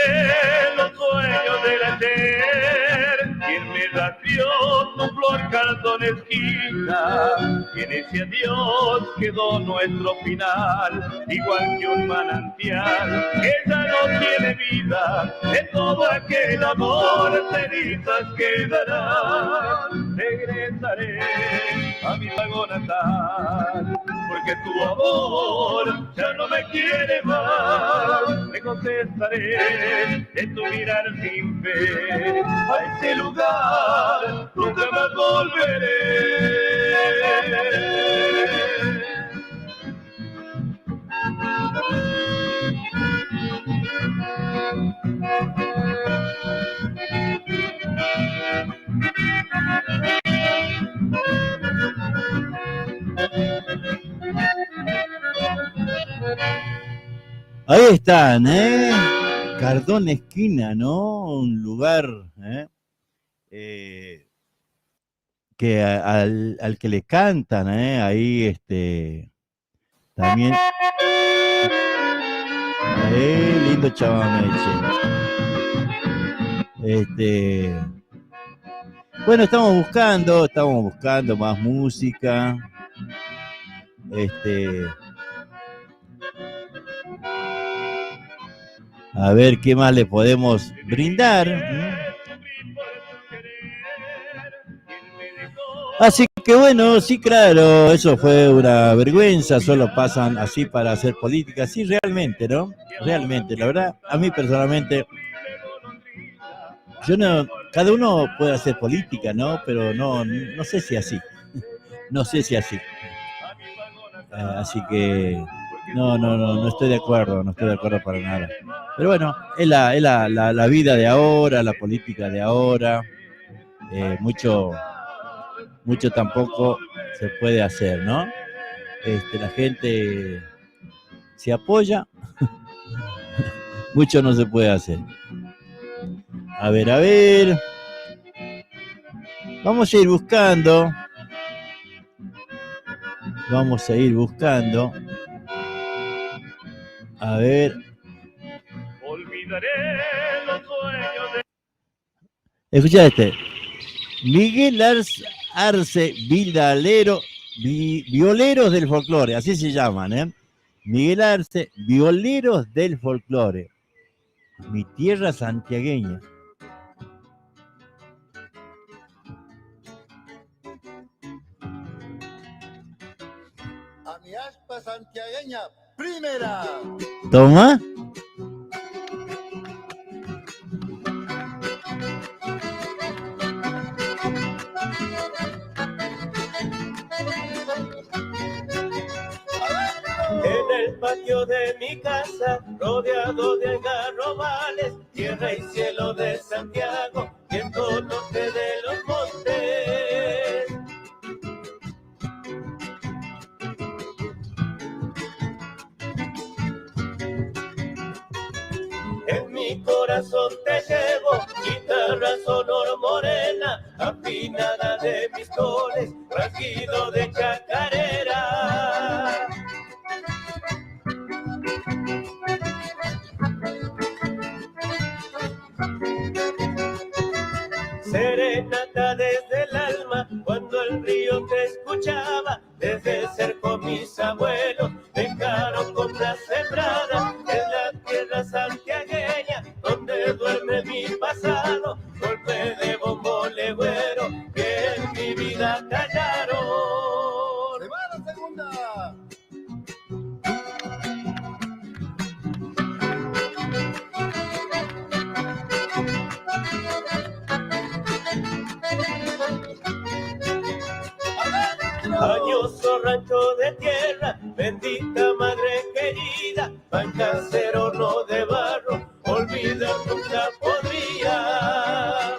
los sueños del ayer, quien me rastreó tu flor por Cardón Esquina, y en ese adiós quedó nuestro final, igual que un manantial que ya no tiene vida, de todo aquel amor cenizas quedarán. Regresaré a mi lago natal, porque tu amor ya no me quiere más. Me contestaré de tu mirar sin fe, a ese lugar nunca más volveré. Ahí están, Cardón Esquina, ¿no? Un lugar que al que le cantan, ahí también. Lindo Chavameche. Bueno, estamos buscando más música. A ver qué más le podemos brindar. Así que bueno, sí, claro, eso fue una vergüenza, solo pasan así para hacer política. Sí, realmente, ¿no? Realmente, la verdad, a mí personalmente, yo no, cada uno puede hacer política, ¿no? Pero no sé si así. No sé si así. Así que no estoy de acuerdo, para nada. Pero bueno, es la vida de ahora, la política de ahora. Mucho tampoco se puede hacer, ¿no? La gente se apoya, mucho no se puede hacer. A ver. Vamos a ir buscando. A ver. Olvidaré los sueños de... Escucha Miguel Arce Vidalero, Violeros del Folclore, así se llaman, Miguel Arce, Violeros del Folclore. Mi tierra santiagueña. A mi aspa santiagueña, primera. Toma. En el patio de mi casa, rodeado de algarrobales, tierra y cielo de Santiago, viento norte de los montes. En mi corazón te llevo, guitarra sonora morena, afinada de pistoles, rangido de chacarera. Serenata desde el alma, cuando el río te escuchaba, desde cerco mis abuelos dejaron compras sembradas, en la tierra santiagueña, donde duerme mi pasado, golpe de bombo legüero que en mi vida callaron. ¡Se va la segunda! Añoso rancho de tierra, bendita madre querida, pan casero no de barro, olvidar nunca podría.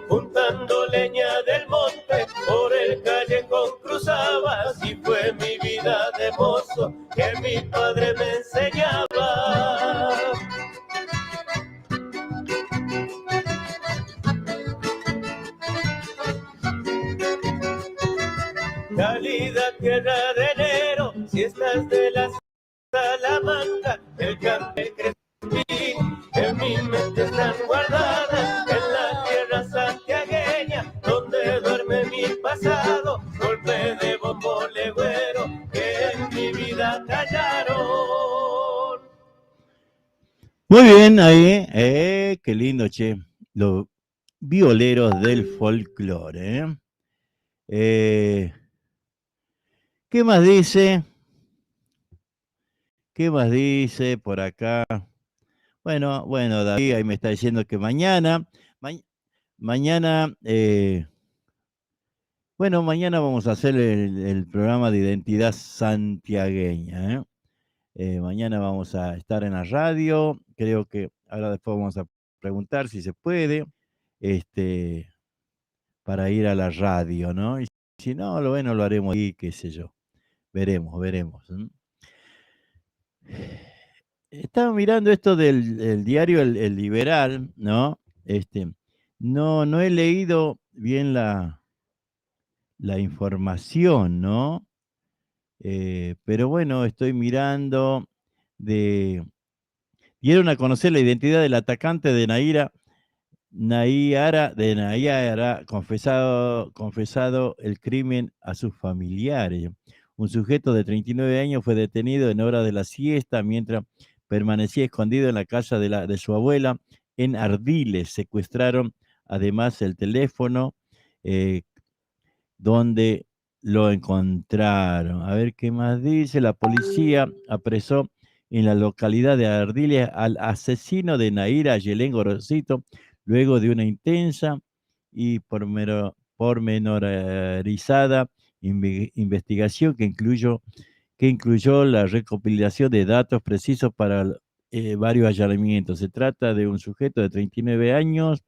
Juntando leña del monte, por el callejón cruzaba, así fue mi vida de mozo, que mi padre me enseñaba. Cálida tierra de enero, si estás de la Salamanca, el bien ahí, qué lindo, che. Los violeros del folclore. ¿Qué más dice? ¿Qué más dice por acá? Bueno, David ahí me está diciendo que mañana, mañana, mañana vamos a hacer el programa de identidad santiagueña. Mañana vamos a estar en la radio. Creo que ahora después vamos a preguntar si se puede, para ir a la radio, ¿no? Y si no, lo haremos ahí, qué sé yo. Veremos. Estaba mirando esto del diario El Liberal, ¿no? No he leído bien la información, ¿no? Pero bueno, estoy mirando dieron a conocer la identidad del atacante de Nayara, confesado el crimen a sus familiares. Un sujeto de 39 años fue detenido en hora de la siesta mientras permanecía escondido en la casa de su abuela en Ardiles. Secuestraron además el teléfono donde lo encontraron. A ver qué más dice. La policía apresó en la localidad de Ardiles al asesino de Naira Yelén Gorosito, luego de una intensa y pormenorizada investigación que incluyó la recopilación de datos precisos para varios allanamientos. Se trata de un sujeto de 39 años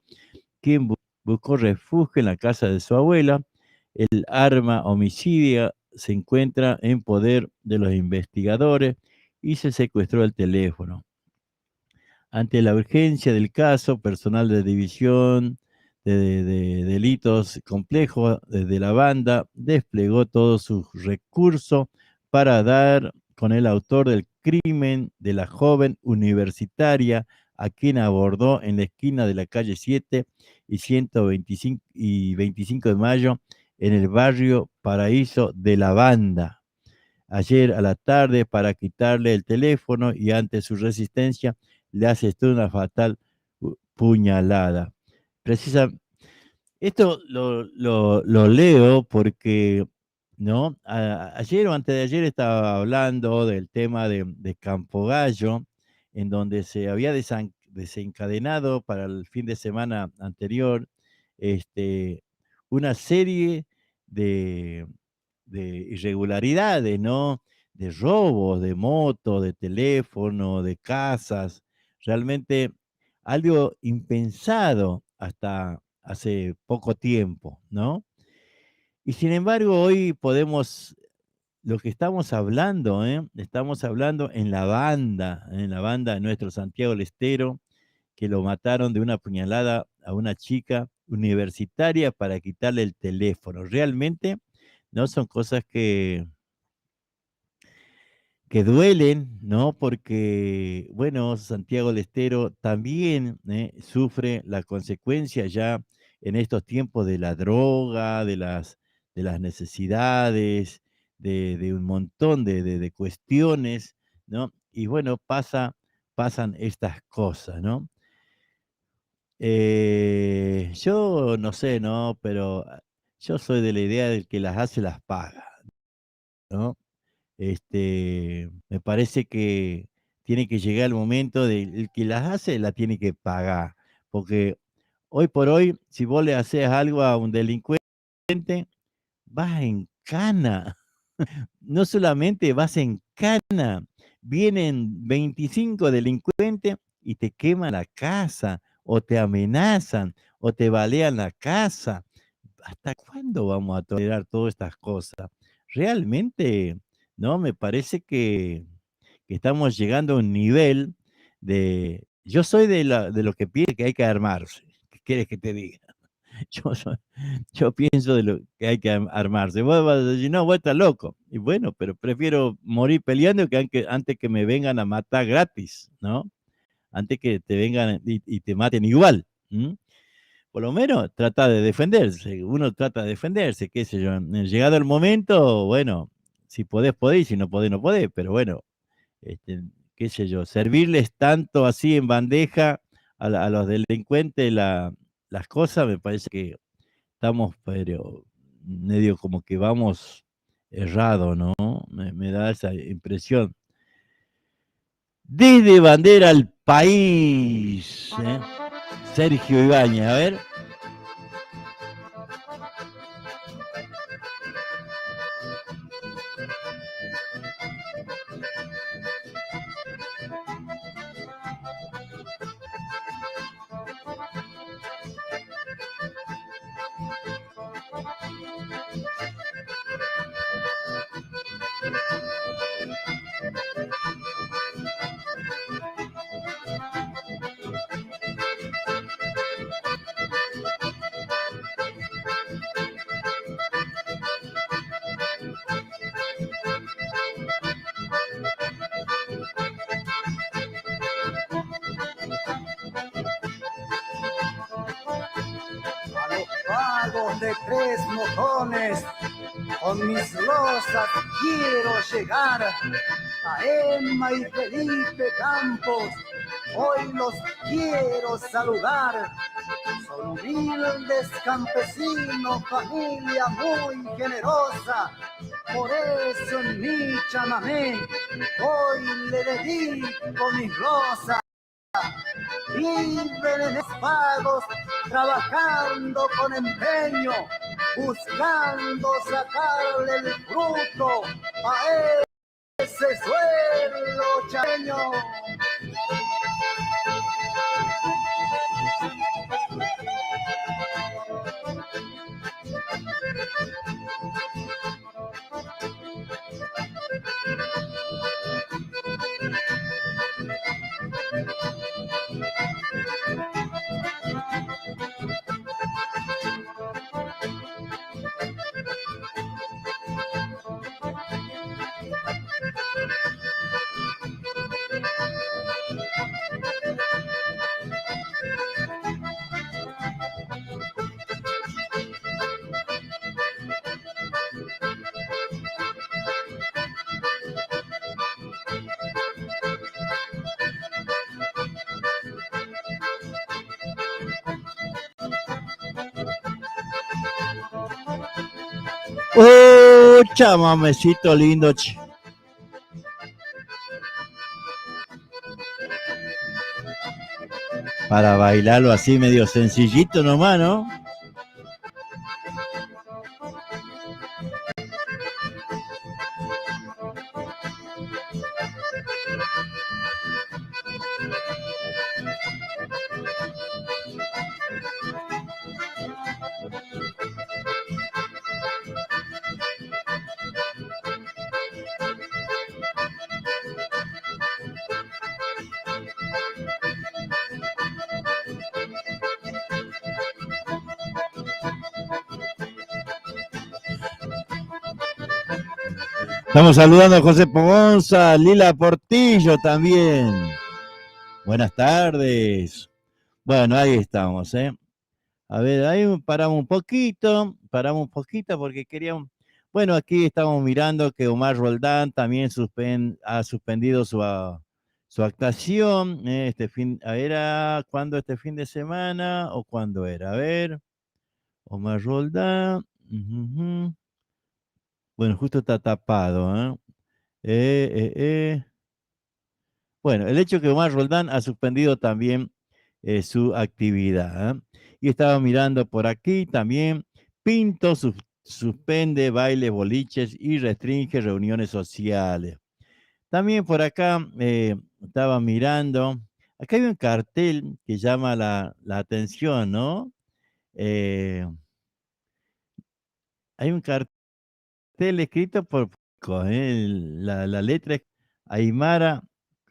quien buscó refugio en la casa de su abuela. El arma homicidia se encuentra en poder de los investigadores y se secuestró el teléfono. Ante la urgencia del caso, personal de división de delitos complejos de la banda desplegó todos sus recursos para dar con el autor del crimen de la joven universitaria a quien abordó en la esquina de la calle 7 y 25 de mayo en el barrio Paraíso de la Banda. Ayer a la tarde, para quitarle el teléfono y ante su resistencia, le asestó una fatal puñalada. Esto lo leo porque, ¿no? Ayer o antes de ayer estaba hablando del tema de Campogallo, en donde se había desencadenado para el fin de semana anterior una serie de, de irregularidades, ¿no? De robos, de motos, de teléfono, de casas, realmente algo impensado hasta hace poco tiempo, ¿no? Y sin embargo, hoy lo que estamos hablando, estamos hablando en la banda de nuestro Santiago del Estero, que lo mataron de una puñalada a una chica universitaria para quitarle el teléfono. Realmente no son cosas que duelen, ¿no? Porque, bueno, Santiago del Estero también sufre la consecuencia ya en estos tiempos de la droga, de las necesidades, de un montón de cuestiones, ¿no? Y bueno, pasan estas cosas, ¿no? Yo no sé, ¿no? Pero yo soy de la idea del que las hace, las paga, ¿no? Me parece que tiene que llegar el momento de el que las hace, la tiene que pagar, porque hoy por hoy, si vos le haces algo a un delincuente, vas en cana. No solamente vas en cana, vienen 25 delincuentes y te queman la casa, o te amenazan, o te balean la casa. ¿Hasta cuándo vamos a tolerar todas estas cosas? Realmente, ¿no? Me parece que estamos llegando a un nivel yo soy de lo que piensa que hay que armarse. ¿Qué quieres que te diga? Yo, soy- yo pienso de lo que hay que armarse. Vos vas a decir, no, vos estás loco. Y bueno, pero prefiero morir peleando antes que me vengan a matar gratis, ¿no? Antes que te vengan y te maten igual. Por lo menos trata de defenderse. Uno trata de defenderse, qué sé yo. Llegado el momento, bueno, si podés, podés, si no podés, no podés. Pero bueno, qué sé yo, servirles tanto así en bandeja a los delincuentes las cosas, me parece que estamos, pero medio como que vamos errado, ¿no? Me da esa impresión. Desde Bandera al País, ¿eh? Sergio Ibáñez, a ver. A los pagos de 3 mojones, con mis losas quiero llegar. A Emma y Felipe Campos, hoy los quiero saludar. Son humildes campesinos, familia muy generosa. Por eso en mi chamamé hoy le dedico mis rosas. Viven en espagos, trabajando con empeño, buscando sacarle el fruto a ese suelo chaqueño. ¡Oh, chamamecito lindo! Para bailarlo así medio sencillito nomás, ¿no? Estamos saludando a José Pogonza, Lila Portillo también. Buenas tardes. Bueno, ahí estamos, ¿eh? A ver, ahí paramos un poquito porque queríamos... Bueno, aquí estamos mirando que Omar Roldán también ha suspendido su actuación este fin... ¿Era cuándo este fin de semana o cuándo era? A ver, Omar Roldán. Ujú. Bueno, justo está tapado, ¿eh? Bueno, el hecho que Omar Roldán ha suspendido también su actividad, ¿eh? Y estaba mirando por aquí también, Pinto suspende bailes, boliches y restringe reuniones sociales. También por acá estaba mirando, acá hay un cartel que llama la atención, ¿no? Hay un cartel escrito por la letra es Aymara.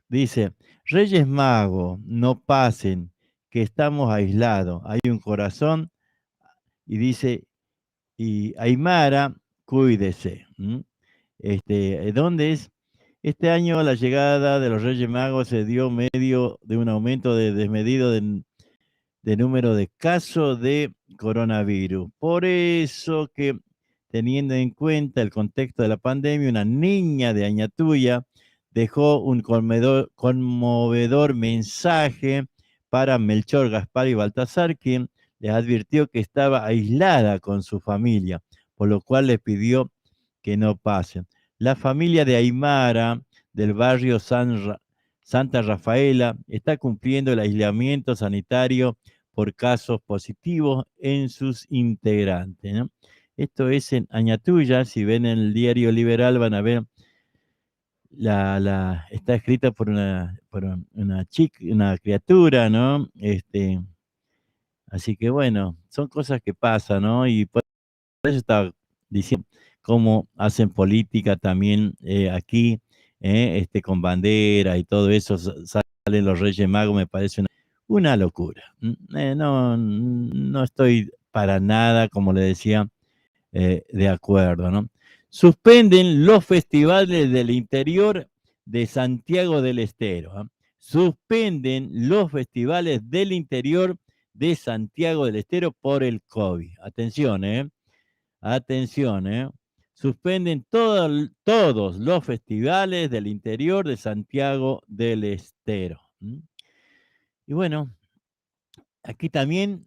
Dice, Reyes Magos, no pasen, que estamos aislados. Hay un corazón y dice, y Aymara, cuídese. ¿Dónde es? Este año la llegada de los Reyes Magos se dio medio de un aumento desmedido de número de casos de coronavirus. Por eso teniendo en cuenta el contexto de la pandemia, una niña de Añatuya dejó un conmovedor mensaje para Melchor, Gaspar y Baltasar, quien les advirtió que estaba aislada con su familia, por lo cual les pidió que no pasen. La familia de Aymara, del barrio Santa Rafaela, está cumpliendo el aislamiento sanitario por casos positivos en sus integrantes, ¿no? Esto es en Añatuya. Si ven en el diario Liberal van a ver, está escrita por una chica, una criatura, ¿no? Así que bueno, son cosas que pasan, ¿no? Y por eso estaba diciendo cómo hacen política también aquí, con bandera y todo eso, salen los Reyes Magos, me parece una locura. No estoy para nada, como le decía, de acuerdo, ¿no? Suspenden los festivales del interior de Santiago del Estero, ¿ah? Suspenden los festivales del interior de Santiago del Estero por el COVID. Atención, atención. Suspenden todos los festivales del interior de Santiago del Estero. Y bueno, aquí también,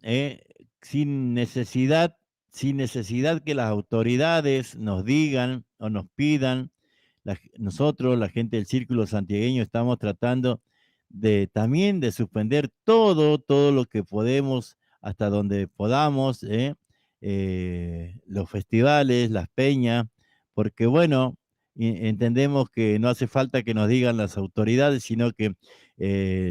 sin necesidad que las autoridades nos digan o nos pidan, nosotros, la gente del Círculo Santiagueño, estamos tratando también de suspender todo lo que podemos, hasta donde podamos, los festivales, las peñas, porque bueno, entendemos que no hace falta que nos digan las autoridades, sino que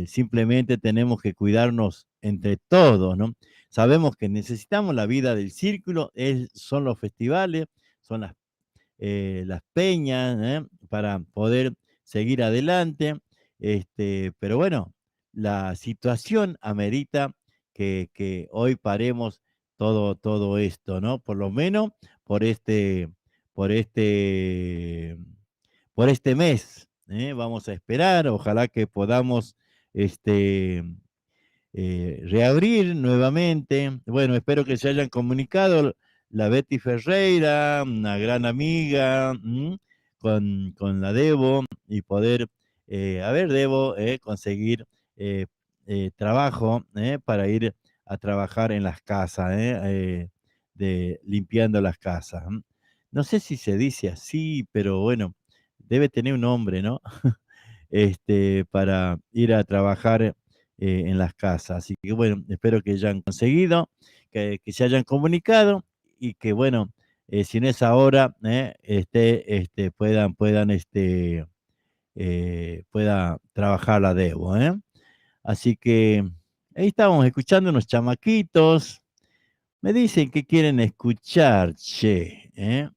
simplemente tenemos que cuidarnos entre todos, ¿no? Sabemos que necesitamos la vida del Círculo, son los festivales, son las peñas, para poder seguir adelante, pero bueno, la situación amerita que hoy paremos todo esto, ¿no? Por lo menos por este, por este, por este mes, vamos a esperar, ojalá que podamos reabrir nuevamente. Bueno, espero que se hayan comunicado la Betty Ferreira, una gran amiga, con la Debo, y poder, a ver, Debo, conseguir trabajo para ir a trabajar en las casas, limpiando las casas. No sé si se dice así, pero bueno, debe tener un nombre, ¿no? Para ir a trabajar en las casas. Así que bueno, espero que hayan conseguido, que se hayan comunicado y que bueno, si en esa hora pueda trabajar la Debo, ¿eh? Así que ahí estábamos escuchando unos chamaquitos. Me dicen que quieren escuchar, che, ¿eh?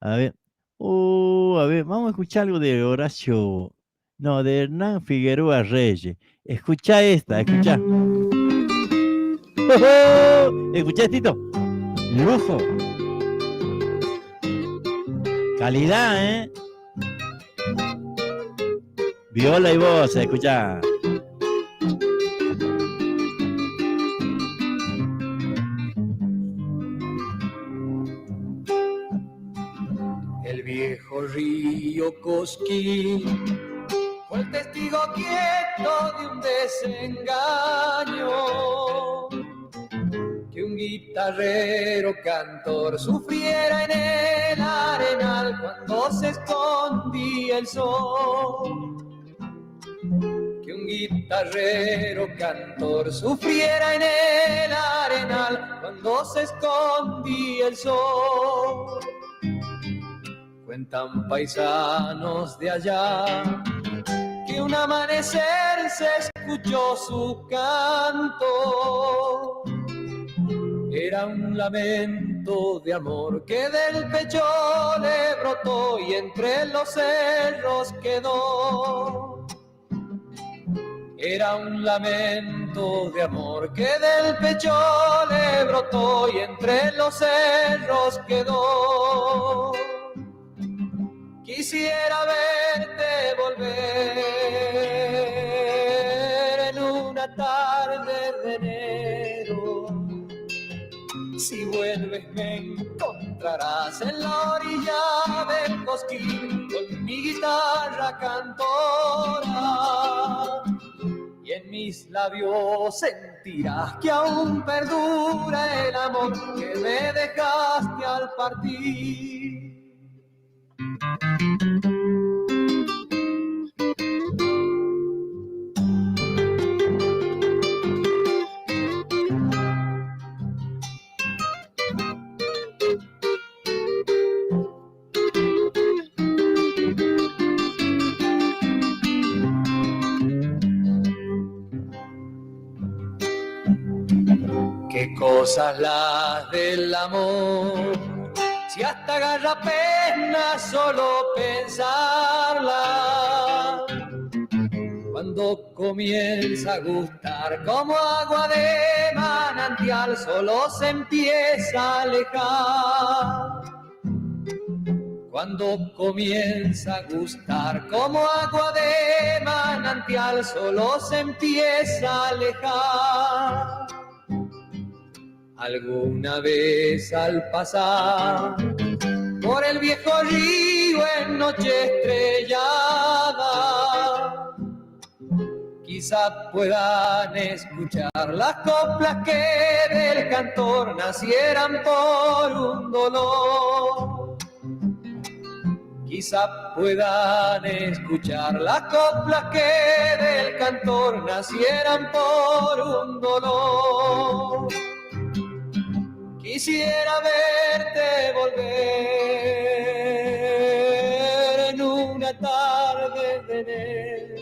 A ver, a ver, vamos a escuchar algo de Horacio, no, de Hernán Figueroa Reyes. Escucha esta, escucha. ¿Escuchá, Tito? Lujo. Calidad, ¿eh? Viola y voz, escucha. El viejo río Cosquín fue el testigo quieto de un desengaño, que un guitarrero cantor sufriera en el arenal cuando se escondía el sol. Que un guitarrero cantor sufriera en el arenal cuando se escondía el sol. Cuentan paisanos de allá que un amanecer se escuchó su canto. Era un lamento de amor que del pecho le brotó y entre los cerros quedó. Era un lamento de amor que del pecho le brotó y entre los cerros quedó. Quisiera verte volver en una tarde de enero. Si vuelves me encontrarás encontrarás en la orilla del Cosquín con mi guitarra cantora. Y en mis labios sentirás que aún perdura el amor que me dejaste al partir. Qué cosas las del amor, si hasta agarra pena solo pensarla. Cuando comienza a gustar como agua de manantial, solo se empieza a alejar. Cuando comienza a gustar como agua de manantial, solo se empieza a alejar. Alguna vez al pasar por el viejo río en noche estrellada, quizá puedan escuchar las coplas que del cantor nacieran por un dolor. Quizá puedan escuchar las coplas que del cantor nacieran por un dolor. Quisiera verte volver en una tarde de enero.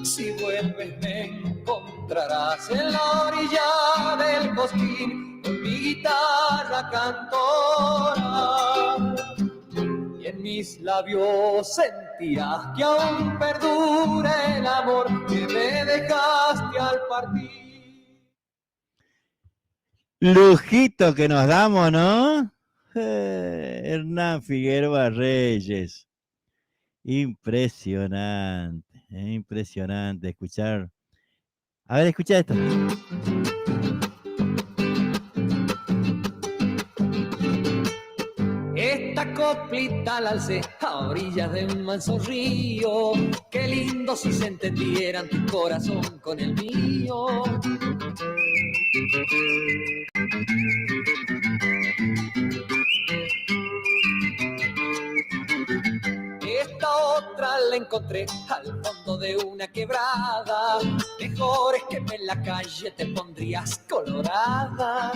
Si vuelves me encontrarás en la orilla del Cosquín con mi guitarra cantora. Y en mis labios sentirás que aún perdura el amor que me dejaste al partir. Lujito que nos damos, ¿no? Hernán Figueroa Reyes. Impresionante, impresionante escuchar. A ver, escucha esto. Esta coplita la alcé a orillas de un manso río. Qué lindo si se entendieran tu corazón con el mío. Esta otra la encontré al fondo de una quebrada. Mejor es que en la calle te pondrías colorada.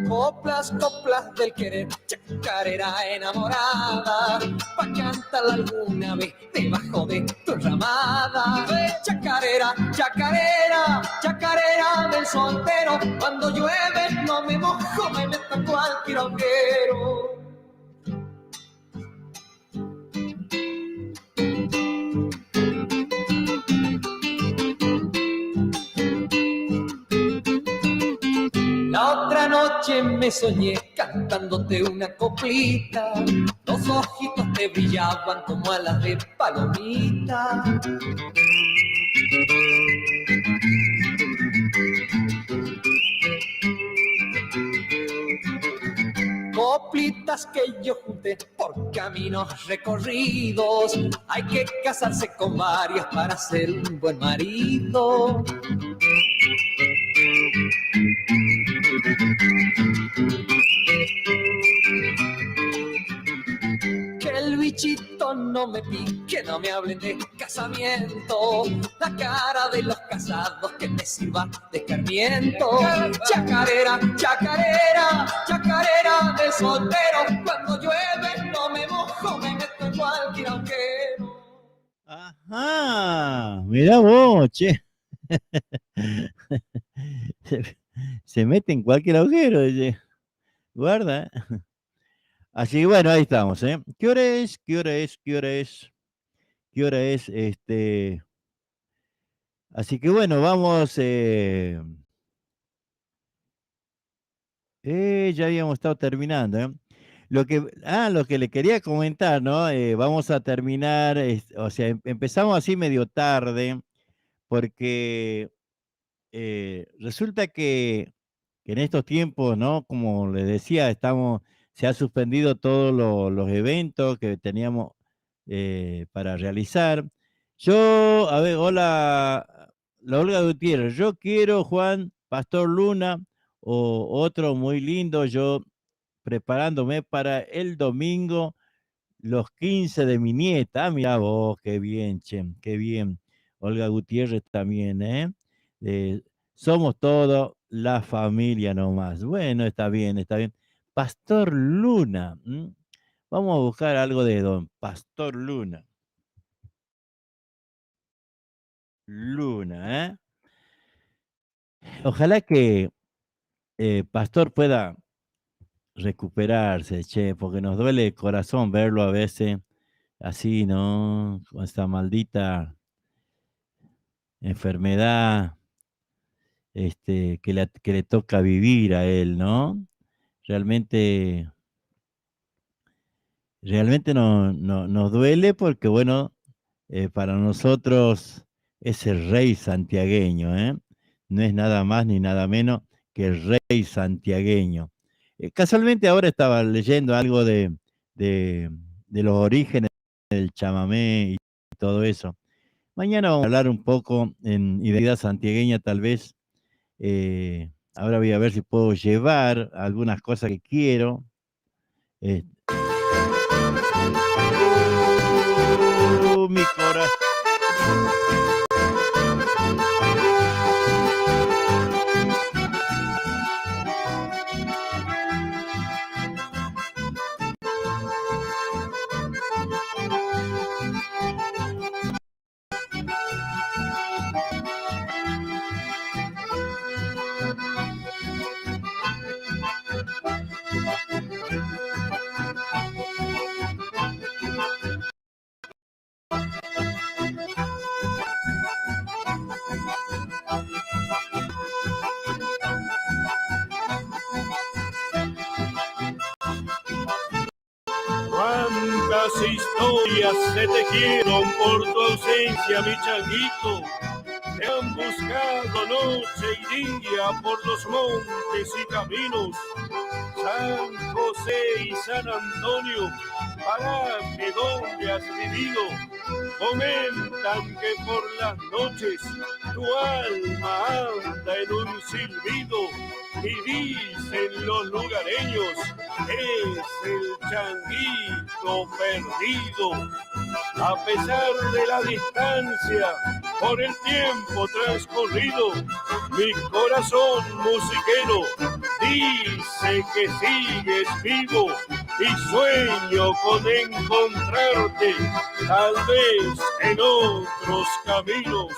Coplas, coplas del querer, chacarera enamorada, pa' cantarla alguna vez debajo de tu ramada. Chacarera, chacarera, chacarera del soltero, cuando llueve no me mojo, me meto en cualquier agujero. La otra noche me soñé cantándote una coplita, los ojitos te brillaban como alas de palomita. Coplitas que yo junté por caminos recorridos, hay que casarse con varias para ser un buen marido. Que el bichito no me pique, no me hablen de casamiento, la cara de los casados que me sirva de escarmiento. Chacarera, chacarera, chacarera del soltero, cuando llueve no me mojo, me meto en cualquier agujero. Ajá, mirá vos, che. Se mete en cualquier agujero, dice. Guarda. Así que bueno, ahí estamos, ¿eh? ¿Qué hora es? ¿Qué hora es? ¿Qué hora es? ¿Qué hora es? Así que bueno, vamos. Ya habíamos estado terminando, ¿eh? Lo que le quería comentar, ¿no? Vamos a terminar, o sea, empezamos así medio tarde, porque resulta que en estos tiempos, ¿no? Como les decía, se ha suspendido todos los eventos que teníamos para realizar. Yo, a ver, hola, la Olga Gutiérrez, yo quiero Juan Pastor Luna o otro muy lindo, yo preparándome para el domingo, los 15 de mi nieta. Ah, mira vos, qué bien, che, qué bien. Olga Gutiérrez también, ¿eh? Eh, Somos todos la familia nomás. Bueno, está bien, está bien. Pastor Luna. Vamos a buscar algo de don Pastor Luna. Luna, ¿eh? Ojalá que Pastor pueda recuperarse, che, porque nos duele el corazón verlo a veces así, ¿no? Con esta maldita enfermedad que le toca vivir a él, ¿no? Realmente, realmente nos duele porque, bueno, para nosotros es el rey santiagueño, ¿eh? No es nada más ni nada menos que el rey santiagueño. Casualmente ahora estaba leyendo algo de los orígenes del chamamé y todo eso. Mañana vamos a hablar un poco en identidad santiagueña, tal vez. Ahora voy a ver si puedo llevar algunas cosas que quiero. Eh, Mi corazón. Cuántas historias se tejieron por tu ausencia, mi changuito. Te han buscado noche y día por los montes y caminos. San José y San Antonio, paraje donde has vivido. Comentan que por las noches tu alma anda en un silbido. Y dicen los lugareños, es el changuito perdido. A pesar de la distancia, por el tiempo transcurrido, mi corazón musiquero dice que sigues vivo y sueño con encontrarte, tal vez en otros caminos.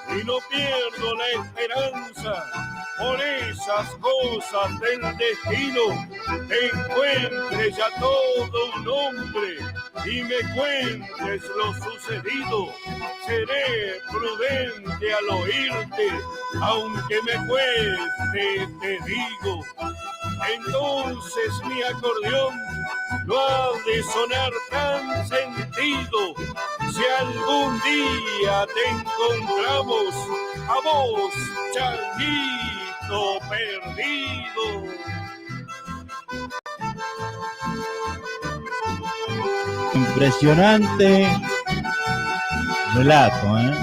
Y no pierdo la esperanza por esas cosas del destino, te encuentres ya todo un hombre y me cuentes lo sucedido. Seré prudente al oírte, aunque me cueste, te digo. Entonces mi acordeón no ha de sonar tan sentido. Si algún día te encontramos, a vos, changuito perdido. Impresionante relato, ¿eh?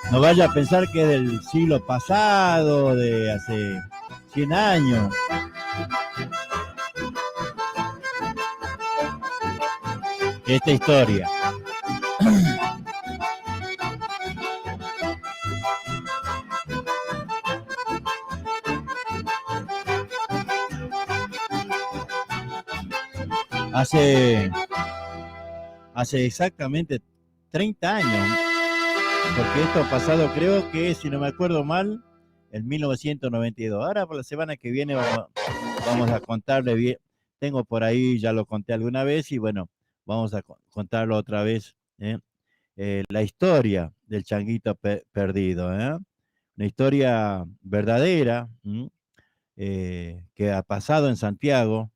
No vaya a pensar que es del siglo pasado, de hace 100 años. Esta historia. Hace exactamente 30 años, porque esto ha pasado, creo que, si no me acuerdo mal, en 1992. Ahora por la semana que viene vamos a contarle bien, tengo por ahí, ya lo conté alguna vez y bueno, vamos a contarlo otra vez, la historia del changuito perdido, una historia verdadera, que ha pasado en Santiago,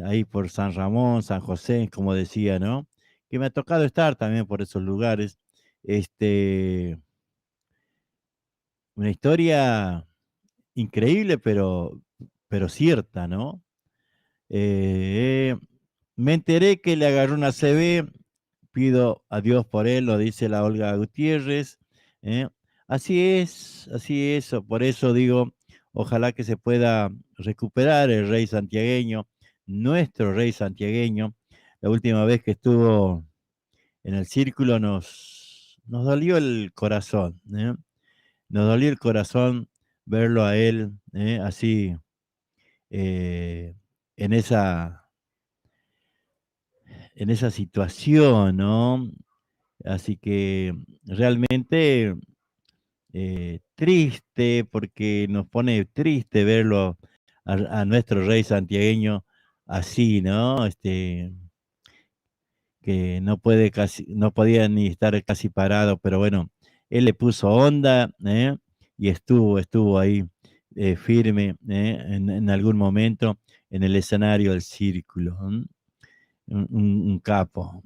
ahí por San Ramón, San José, como decía, ¿no? Que me ha tocado estar también por esos lugares. Una historia increíble, pero cierta, ¿no? Me enteré que le agarró una CB, pido a Dios por él, lo dice la Olga Gutiérrez. ¿eh? Así es, por eso digo, ojalá que se pueda recuperar el rey santiagueño, nuestro rey santiagueño. La última vez que estuvo en el círculo nos dolió el corazón, nos dolió el corazón verlo a él así en esa situación, ¿no? Así que realmente triste, porque nos pone triste verlo a nuestro rey santiagueño así, ¿no? Que no puede no podía ni estar casi parado, pero bueno, él le puso onda, y estuvo ahí firme, en algún momento en el escenario del círculo. Un capo.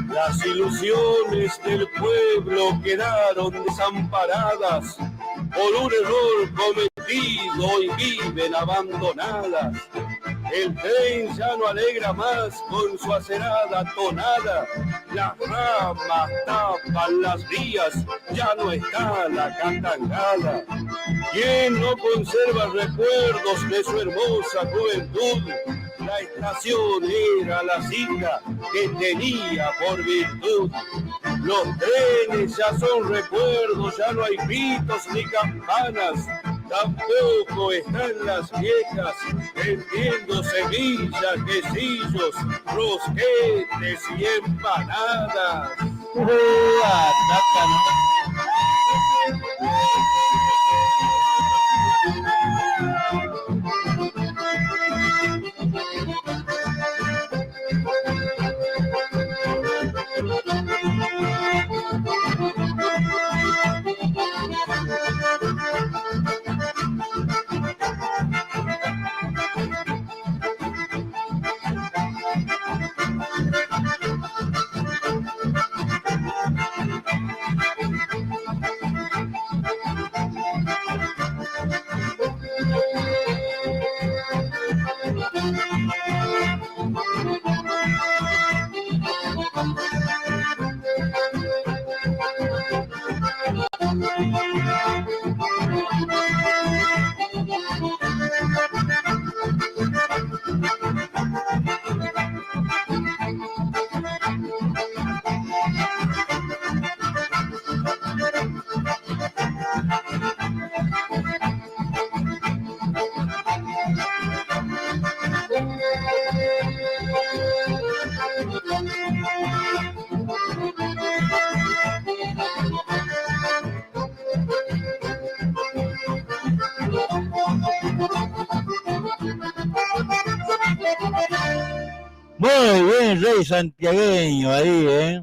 Las ilusiones del pueblo quedaron desamparadas por un error cometido y viven abandonadas. El tren ya no alegra más con su acerada tonada. Las ramas tapan las vías, ya no está la catangada. ¿Quién no conserva recuerdos de su hermosa juventud? La estación era la cita que tenía por virtud. Los trenes ya son recuerdos, ya no hay gritos ni campanas. Tampoco están las viejas vendiendo semillas, quesillos, rosquetes y empanadas. Muy bien, rey santiagueño ahí,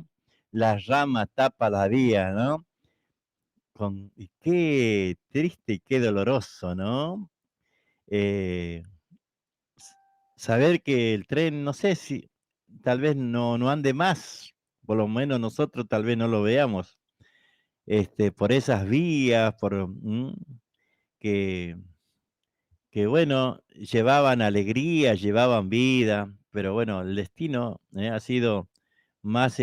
Las ramas tapa la vía, ¿no? Y qué triste y qué doloroso, ¿no? Saber que el tren, no sé si tal vez no ande más, por lo menos nosotros tal vez no lo veamos, por esas vías, que bueno, llevaban alegría, llevaban vida, pero bueno, el destino ha sido más,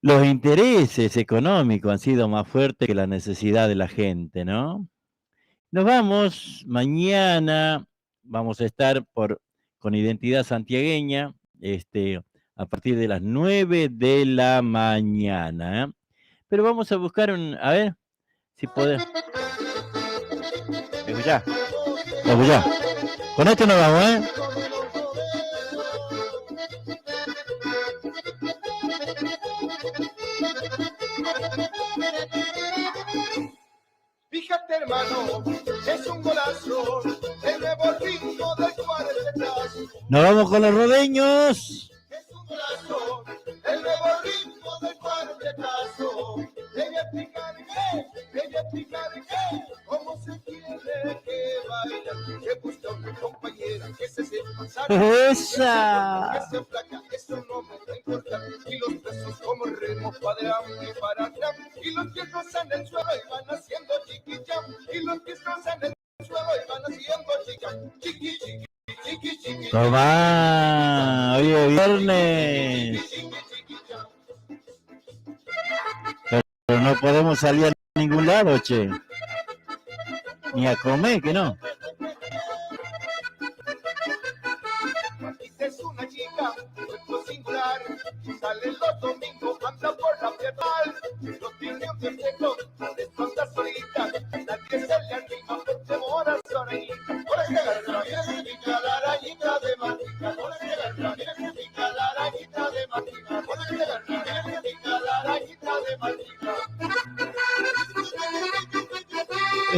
los intereses económicos han sido más fuertes que la necesidad de la gente, ¿no? Nos vamos mañana, vamos a estar con Identidad Santiagueña, a partir de las 9 de la mañana. ¿Eh? Pero vamos a buscar a ver si podés. Escuchá. Con esto nos vamos, ¿eh? Fíjate, hermano, es un golazo, el nuevo ritmo del cuartetazo. Nos vamos con los rodeños. Es un golazo, el nuevo ritmo del cuartetazo. Debe explicar qué, cómo se tiene que bailar. Que busca una compañera que se sepa sacar. ¡Esa! Que se flaca, eso no me va a importar. Y los brazos como remos para adelante y para atrás. Y los pies rozan el suelo y van haciendo chiquicham. Y los pies rozan el suelo y van haciendo chiquichan. Chiqui, chiqui, chiqui, chiqui. Tomá, hoy es viernes. Pero no podemos salir a ningún lado, che. Ni a comer, que no. Es una chica, cuerpo singular, sale los domingos, anda por la piedad, no tiene un defecto, esto anda solita, nadie se le arrima por temor a su arañita. Por que agarra, mira que pica la arañita de Matica, por que agarra, mira que pica la arañita de Matica, por que agarra, mira que pica la arañita de Matica.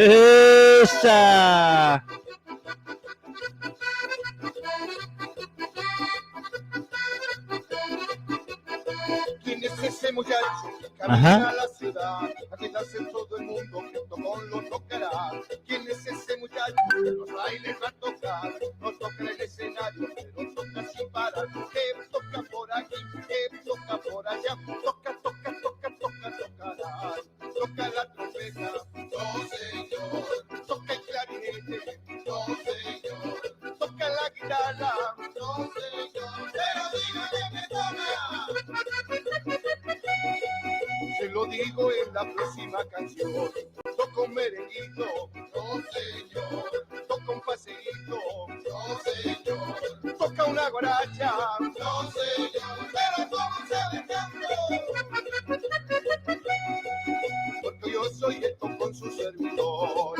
¡Esa! ¿Quién es ese muchacho que camina a la ciudad? A quedarse todo el mundo que tocó lo tocará. ¿Quién es ese muchacho que los bailes va a tocar? No toca en el escenario, pero toca sin parar. Que toca por aquí, que toca por allá. Tocará. Toca la trompeta, no señor. Toca el clarinete, no señor. Toca la guitarra, no señor. Pero dígame que toca. Se lo digo en la próxima canción. Toca un merenguito, no señor. Toca un paseíto, no señor. Toca una guaracha, no señor. Pero ¿cómo se le canto? Porque yo soy el con su servidor.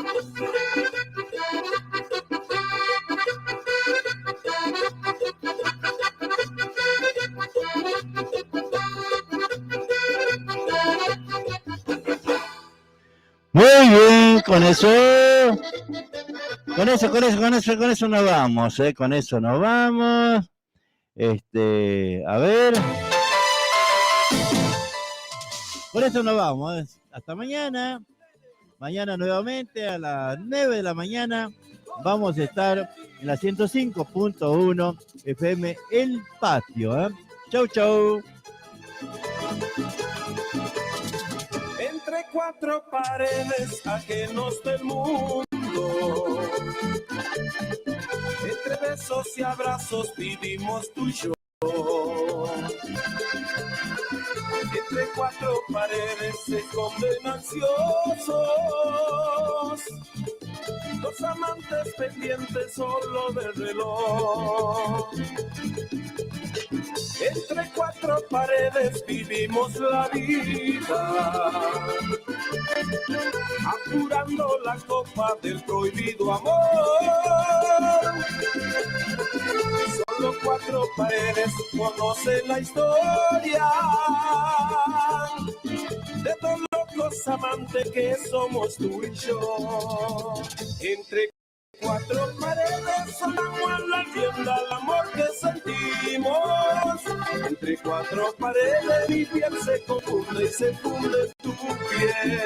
Muy bien, con eso nos vamos, con eso nos vamos. A ver. Por eso nos vamos. Hasta mañana. Mañana nuevamente a las 9 de la mañana vamos a estar en la 105.1 FM El Patio. Chau, chau. Entre cuatro paredes ajenos del mundo, entre besos y abrazos vivimos tú y yo. Entre cuatro paredes se esconden ansiosos, los amantes pendientes solo del reloj. Entre cuatro paredes vivimos la vida, apurando la copa del prohibido amor. Solo cuatro paredes conocen la historia de dos locos amantes que somos tú y yo. Entre cuatro paredes sonamos la tienda al amor que sentimos. Entre cuatro paredes mi piel se confunde y se funde tu piel.